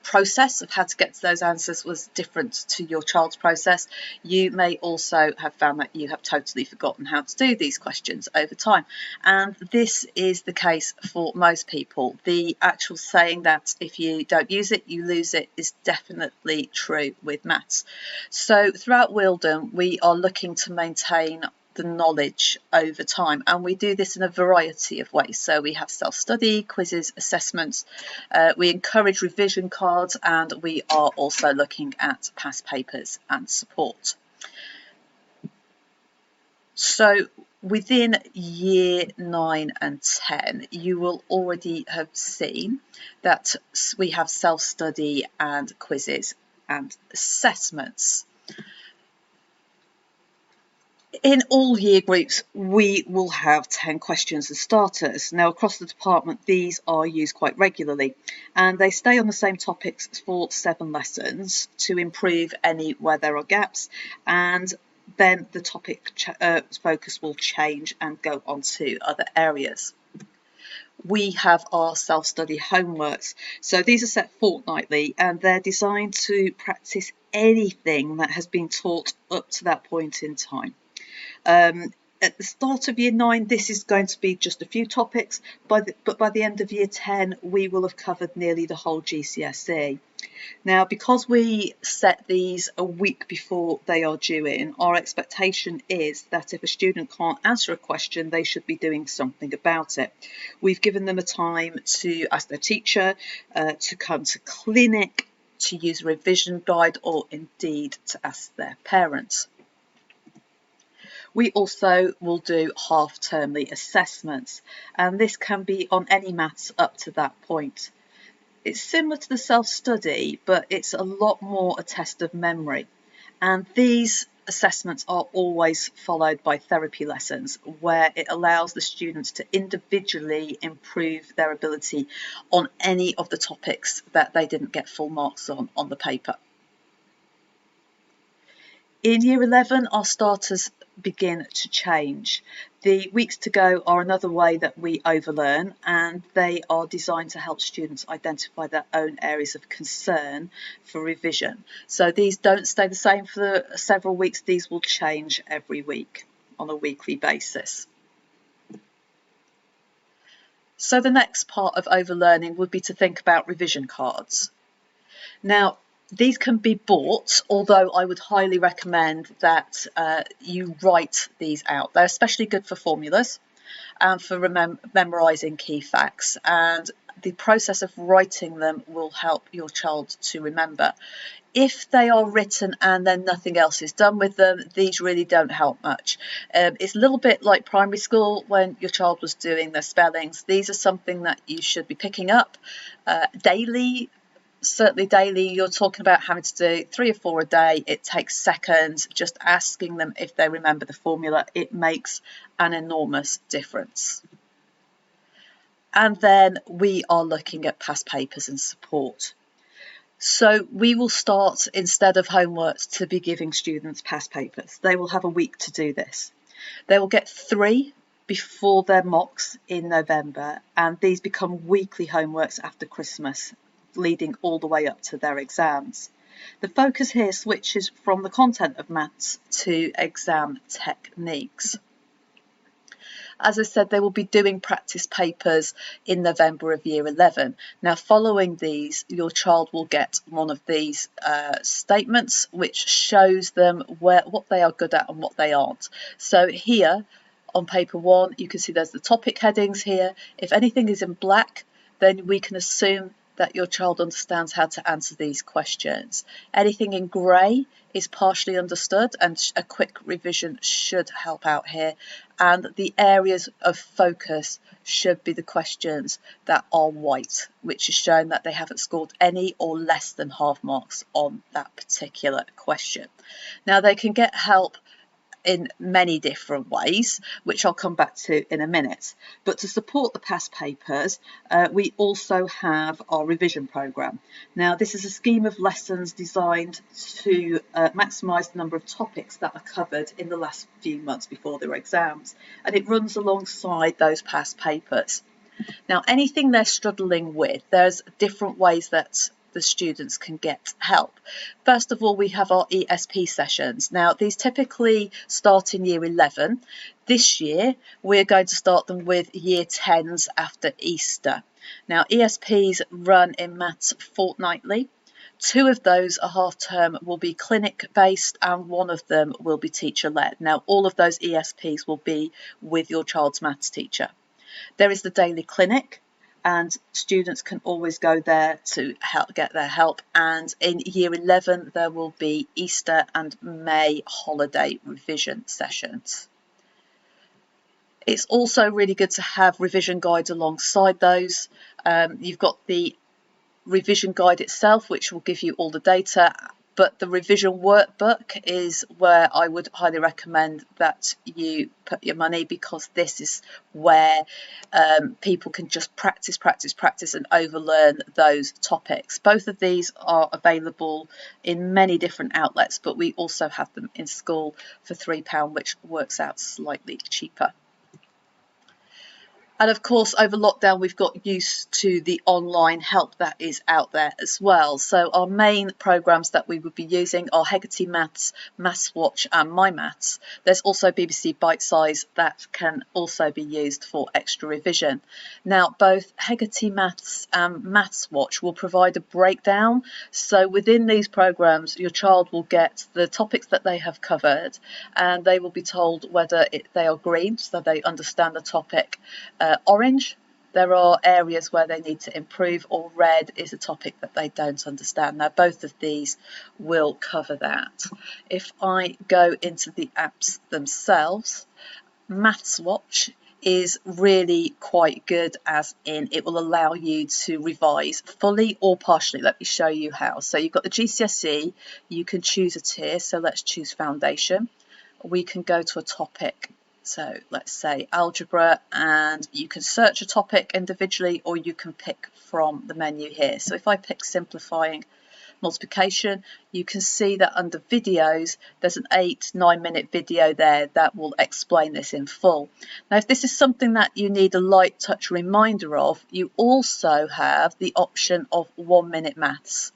process of how to get to those answers was different to your child's process. You may also have found that you have totally forgotten how to do these questions over time. And this is the case for most people. The actual saying that if you don't use it, you lose it is definitely true with maths. So throughout Wildern, we are looking to maintain the knowledge over time, and we do this in a variety of ways. So we have self-study, quizzes, assessments, we encourage revision cards, and we are also looking at past papers and support. So within year 9 and 10, you will already have seen that we have self-study and quizzes and assessments. In all year groups, we will have 10 questions as starters. Now, across the department, these are used quite regularly, and they stay on the same topics for 7 lessons to improve any where there are gaps, and then the topic focus will change and go on to other areas. We have our self-study homeworks. So these are set fortnightly, and they're designed to practice anything that has been taught up to that point in time. At the start of year 9, this is going to be just a few topics, but by the end of year 10, we will have covered nearly the whole GCSE. Now, because we set these a week before they are due in, our expectation is that if a student can't answer a question, they should be doing something about it. We've given them a time to ask their teacher, to come to clinic, to use a revision guide, or indeed to ask their parents. We also will do half-termly assessments, and this can be on any maths up to that point. It's similar to the self-study, but it's a lot more a test of memory. And these assessments are always followed by therapy lessons, where it allows the students to individually improve their ability on any of the topics that they didn't get full marks on the paper. In year 11, our starters begin to change. The weeks to go are another way that we overlearn, and they are designed to help students identify their own areas of concern for revision. So these don't stay the same for several weeks. These will change every week on a weekly basis. So the next part of overlearning would be to think about revision cards. Now, these can be bought, although I would highly recommend that you write these out. They're especially good for formulas and for memorising key facts. And the process of writing them will help your child to remember. If they are written and then nothing else is done with them, these really don't help much. It's a little bit like primary school when your child was doing their spellings. These are something that you should be picking up daily. Certainly daily. You're talking about having to do 3 or 4 a day. It takes seconds. Just asking them if they remember the formula, it makes an enormous difference. And then we are looking at past papers and support. So we will start, instead of homework, to be giving students past papers. They will have a week to do this. They will get 3 before their mocks in November, and these become weekly homeworks after Christmas, leading all the way up to their exams. The focus here switches from the content of maths to exam techniques. As I said, they will be doing practice papers in November of year 11. Now, following these, your child will get one of these statements, which shows them what they are good at and what they aren't. So here on paper 1, you can see there's the topic headings here. If anything is in black, then we can assume that your child understands how to answer these questions. Anything in grey is partially understood, and a quick revision should help out here. And the areas of focus should be the questions that are white, which is showing that they haven't scored any or less than half marks on that particular question. Now, they can get help in many different ways, which I'll come back to in a minute. But to support the past papers, we also have our revision programme. Now, this is a scheme of lessons designed to maximise the number of topics that are covered in the last few months before their exams, and it runs alongside those past papers. Now, anything they're struggling with, there's different ways that the students can get help. First of all, we have our ESP sessions. Now, these typically start in year 11. This year, we're going to start them with year 10s after Easter. Now, ESPs run in maths fortnightly. 2 of those a half term will be clinic based and 1 of them will be teacher led. Now, all of those ESPs will be with your child's maths teacher. There is the daily clinic, and students can always go there to get their help. And in year 11, there will be Easter and May holiday revision sessions. It's also really good to have revision guides alongside those. You've got the revision guide itself, which will give you all the data, but the revision workbook is where I would highly recommend that you put your money, because this is where people can just practice and overlearn those topics. Both of these are available in many different outlets, but we also have them in school for £3, which works out slightly cheaper. And of course, over lockdown, we've got used to the online help that is out there as well. So our main programmes that we would be using are Hegarty Maths, Maths Watch and My Maths. There's also BBC Bite Size that can also be used for extra revision. Now, both Hegarty Maths and Maths Watch will provide a breakdown. So within these programmes, your child will get the topics that they have covered, and they will be told whether they are green, so they understand the topic, orange, there are areas where they need to improve, or red is a topic that they don't understand. Now, both of these will cover that. If I go into the apps themselves, Maths Watch is really quite good, as in it will allow you to revise fully or partially. Let me show you how. So you've got the GCSE, you can choose a tier, so let's choose Foundation. We can go to a topic. So let's say algebra, and you can search a topic individually, or you can pick from the menu here. So if I pick simplifying multiplication, you can see that under videos, there's an 8-9 minute video there that will explain this in full. Now, if this is something that you need a light touch reminder of, you also have the option of 1 minute maths.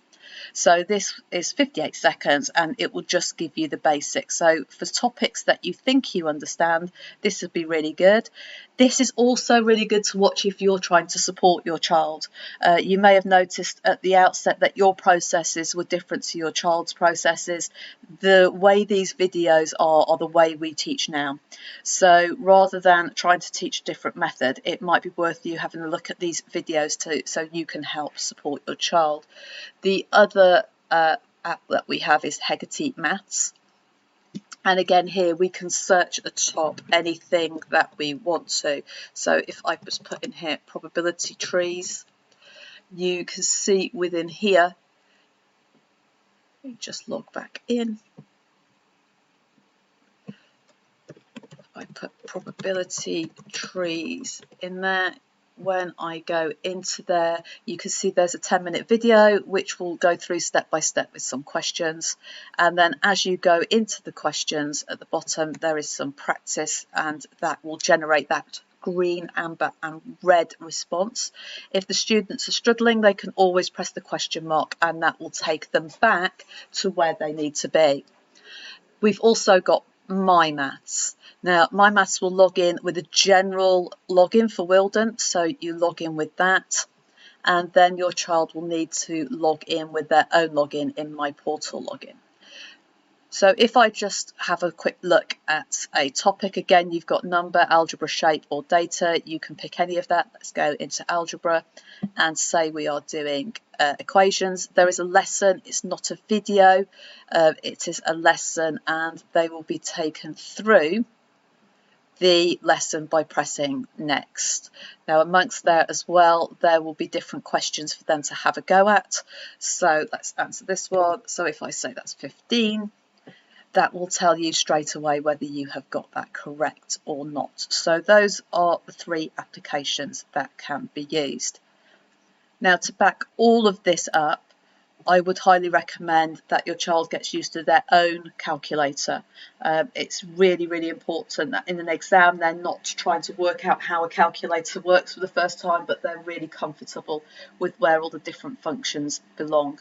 So this is 58 seconds and it will just give you the basics. So for topics that you think you understand, this would be really good. This is also really good to watch if you're trying to support your child. You may have noticed at the outset that your processes were different to your child's processes. The way these videos are the way we teach now. So rather than trying to teach a different method, it might be worth you having a look at these videos so you can help support your child. The other app that we have is Heggerty Maths. And again, here we can search at the top anything that we want to. So if I just put in here probability trees, you can see within here, just log back in. I put probability trees in there. When I go into there, you can see there's a 10-minute video which will go through step by step with some questions, and then as you go into the questions at the bottom there is some practice, and that will generate that green, amber and red response. If the students are struggling, they can always press the question mark and that will take them back to where they need to be. We've also got My Maths. Now, My Maths will log in with a general login for Wildern, so you log in with that, and then your child will need to log in with their own login in My Portal login. So if I just have a quick look at a topic, again, you've got number, algebra, shape or data. You can pick any of that. Let's go into algebra and say we are doing equations. There is a lesson. It's not a video. It is a lesson, and they will be taken through the lesson by pressing next. Now amongst there as well, there will be different questions for them to have a go at. So let's answer this one. So if I say that's 15, that will tell you straight away whether you have got that correct or not. So those are the 3 applications that can be used. Now, to back all of this up, I would highly recommend that your child gets used to their own calculator. It's really, really important that in an exam they're not trying to work out how a calculator works for the first time, but they're really comfortable with where all the different functions belong.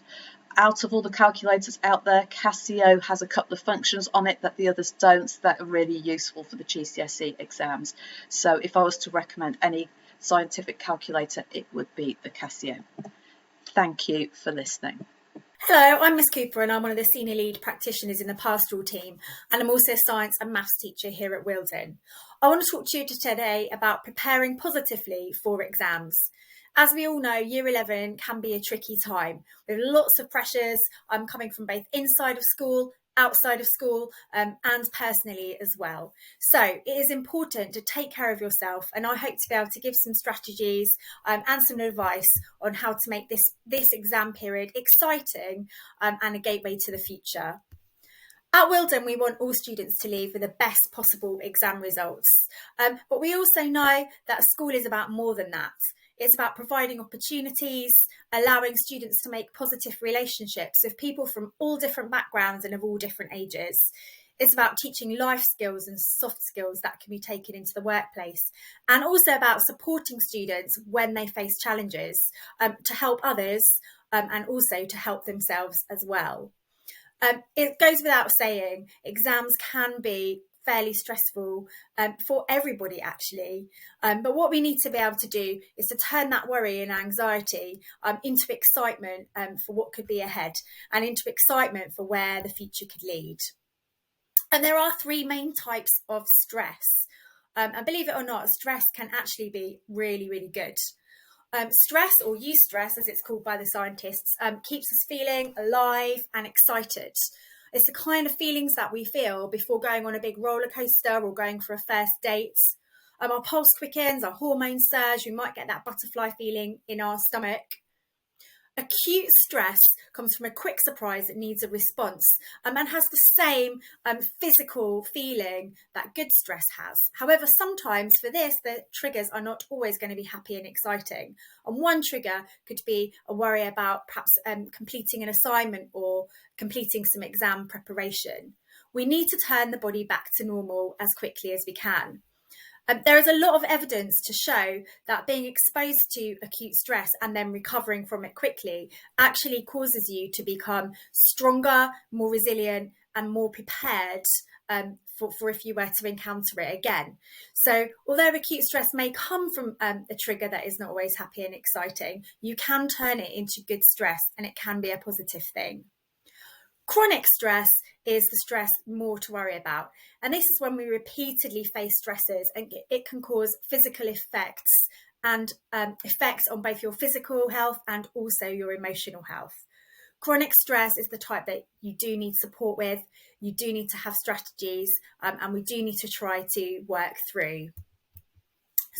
Out of all the calculators out there, Casio has a couple of functions on it that the others don't, that are really useful for the GCSE exams. So if I was to recommend any scientific calculator, it would be the Casio. Thank you for listening. Hello, I'm Miss Cooper and I'm one of the senior lead practitioners in the pastoral team, and I'm also a science and maths teacher here at Wildern. I want to talk to you today about preparing positively for exams. As we all know, Year 11 can be a tricky time with lots of pressures coming from both inside of school, outside of school, and personally as well. So it is important to take care of yourself, and I hope to be able to give some strategies and some advice on how to make this exam period exciting and a gateway to the future. At Wildern, we want all students to leave with the best possible exam results, but we also know that school is about more than that. It's about providing opportunities, allowing students to make positive relationships with people from all different backgrounds and of all different ages. It's about teaching life skills and soft skills that can be taken into the workplace, and also about supporting students when they face challenges to help others and also to help themselves as well. It goes without saying, exams can be fairly stressful for everybody actually, but what we need to be able to do is to turn that worry and anxiety into excitement for what could be ahead, and into excitement for where the future could lead. And there are 3 main types of stress, and believe it or not, stress can actually be really, really good. Stress, or eustress as it's called by the scientists, keeps us feeling alive and excited. It's the kind of feelings that we feel before going on a big roller coaster or going for a first date. Our pulse quickens, our hormones surge, we might get that butterfly feeling in our stomach. Acute stress comes from a quick surprise that needs a response and has the same physical feeling that good stress has. However, sometimes for this, the triggers are not always going to be happy and exciting. And one trigger could be a worry about perhaps completing an assignment or completing some exam preparation. We need to turn the body back to normal as quickly as we can. There is a lot of evidence to show that being exposed to acute stress and then recovering from it quickly actually causes you to become stronger, more resilient and more prepared for if you were to encounter it again. So although acute stress may come from a trigger that is not always happy and exciting, you can turn it into good stress, and it can be a positive thing. Chronic stress is the stress more to worry about. And this is when we repeatedly face stresses, and it can cause physical effects and effects on both your physical health and also your emotional health. Chronic stress is the type that you do need support with, you do need to have strategies, and we do need to try to work through.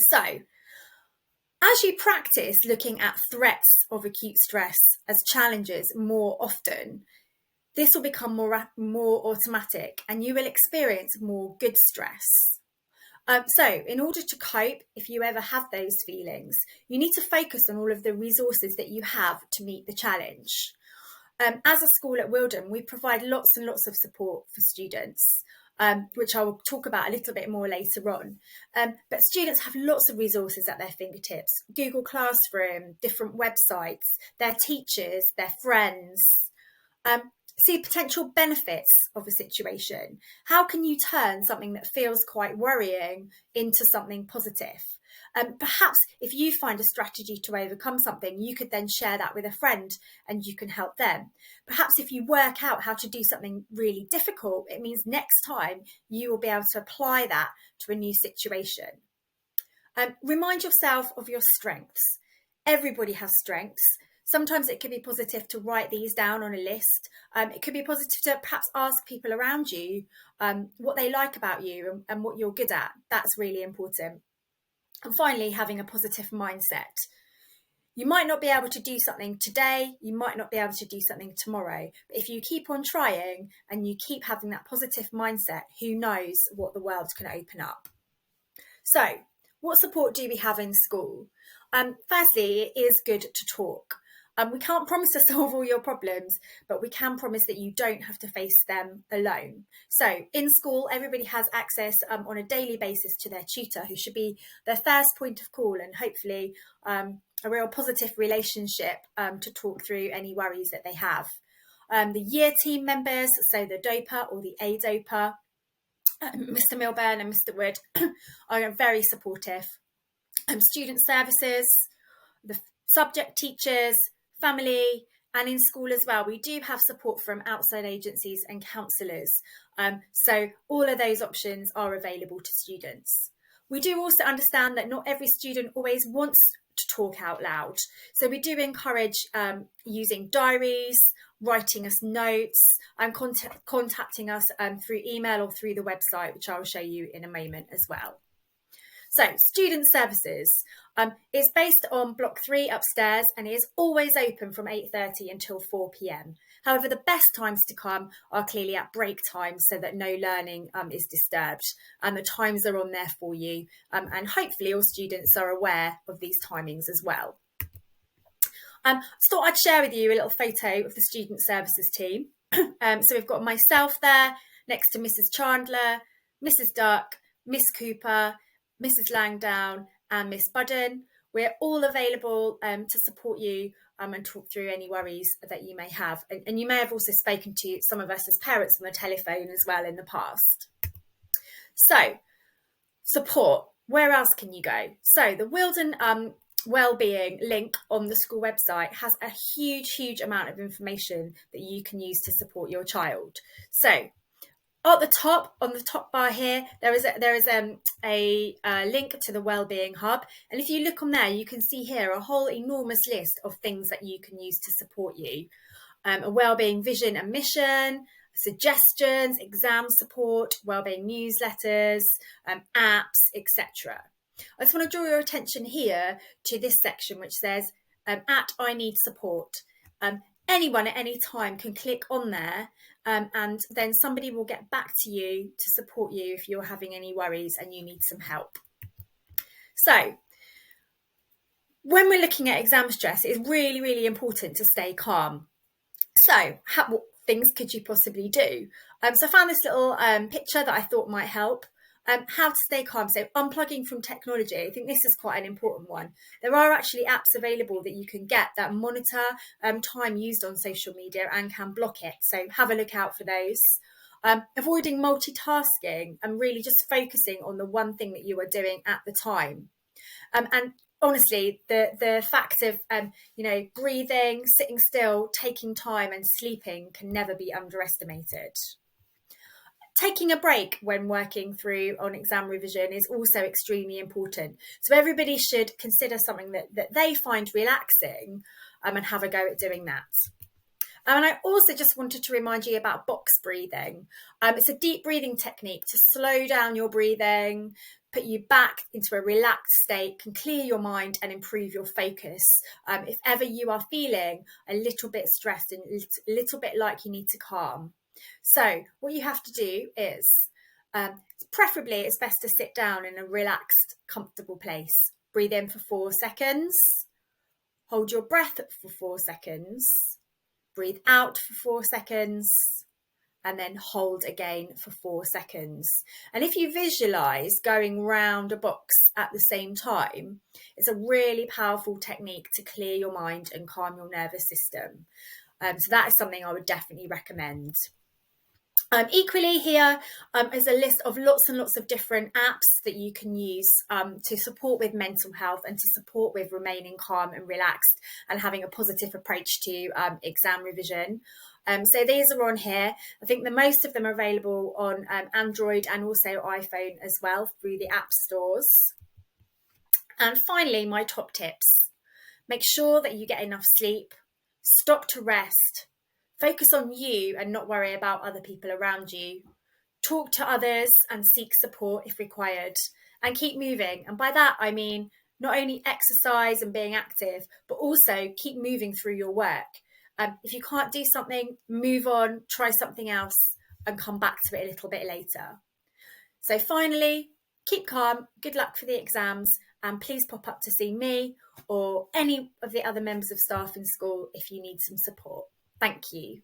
So, as you practice looking at threats of acute stress as challenges more often, this will become more automatic, and you will experience more good stress. So in order to cope, if you ever have those feelings, you need to focus on all of the resources that you have to meet the challenge. As a school at Wildern, we provide lots and lots of support for students, which I will talk about a little bit more later on. But students have lots of resources at their fingertips: Google Classroom, different websites, their teachers, their friends. See potential benefits of a situation. How can you turn something that feels quite worrying into something positive? Perhaps if you find a strategy to overcome something, you could then share that with a friend and you can help them. Perhaps if you work out how to do something really difficult, it means next time you will be able to apply that to a new situation. Remind yourself of your strengths. Everybody has strengths. Sometimes it can be positive to write these down on a list. It could be positive to perhaps ask people around you what they like about you and what you're good at. That's really important. And finally, having a positive mindset. You might not be able to do something today, you might not be able to do something tomorrow, but if you keep on trying and you keep having that positive mindset, who knows what the world can open up. So, what support do we have in school? Firstly, it is good to talk. We can't promise to solve all your problems, but we can promise that you don't have to face them alone. So in school, everybody has access on a daily basis to their tutor, who should be their first point of call, and hopefully a real positive relationship to talk through any worries that they have. The year team members, so the DOPA or the ADOPA, Mr. Milburn and Mr. Wood, are very supportive. Student services, the subject teachers, family, and in school as well, we do have support from outside agencies and counsellors. So all of those options are available to students. We do also understand that not every student always wants to talk out loud. So we do encourage using diaries, writing us notes, and contacting us through email or through the website, which I'll show you in a moment as well. So, student services is based on Block 3 upstairs, and it is always open from 8:30 until 4 p.m. However, the best times to come are clearly at break time, so that no learning is disturbed, and the times are on there for you, and hopefully all students are aware of these timings as well. So thought I'd share with you a little photo of the student services team. So we've got myself there next to Mrs. Chandler, Mrs. Duck, Miss Cooper, Mrs. Langdown and Miss Budden. We're all available to support you and talk through any worries that you may have. And you may have also spoken to some of us as parents on the telephone as well in the past. So, support. Where else can you go? So the Wildern Wellbeing link on the school website has a huge amount of information that you can use to support your child. So at the top, on the top bar here, there is a link to the Wellbeing Hub. And if you look on there, you can see here a whole enormous list of things that you can use to support you. A wellbeing vision and mission, suggestions, exam support, wellbeing newsletters, apps, etc. I just want to draw your attention here to this section, which says, at I need support. Anyone at any time can click on there and then somebody will get back to you to support you if you're having any worries and you need some help. So when we're looking at exam stress, it's really important to stay calm. So what things could you possibly do? So I found this little picture that I thought might help. How to stay calm. So unplugging from technology, I think this is quite an important one. There are actually apps available that you can get that monitor time used on social media and can block it. So have a look out for those. avoiding multitasking and really just focusing on the one thing that you are doing at the time. And honestly, the fact of breathing, sitting still, taking time and sleeping can never be underestimated. Taking a break when working through on exam revision is also extremely important. So everybody should consider something that they find relaxing and have a go at doing that. And I also just wanted to remind you about box breathing. It's a deep breathing technique to slow down your breathing, put you back into a relaxed state, can clear your mind and improve your focus. If ever you are feeling a little bit stressed and a little bit like you need to calm. So what you have to do is, preferably it's best to sit down in a relaxed, comfortable place. Breathe in for 4 seconds. Hold your breath for 4 seconds. Breathe out for 4 seconds. And then hold again for 4 seconds. And if you visualize going round a box at the same time, it's a really powerful technique to clear your mind and calm your nervous system. So that is something I would definitely recommend. Equally here is a list of lots and lots of different apps that you can use to support with mental health and to support with remaining calm and relaxed and having a positive approach to exam revision. So these are on here. I think the most of them are available on Android and also iPhone as well through the app stores. And finally, my top tips. Make sure that you get enough sleep. Stop to rest. Focus on you and not worry about other people around you. Talk to others and seek support if required. And keep moving. And by that, I mean not only exercise and being active, but also keep moving through your work. If you can't do something, move on, try something else, and come back to it a little bit later. So finally, keep calm, good luck for the exams, and please pop up to see me or any of the other members of staff in school if you need some support. Thank you.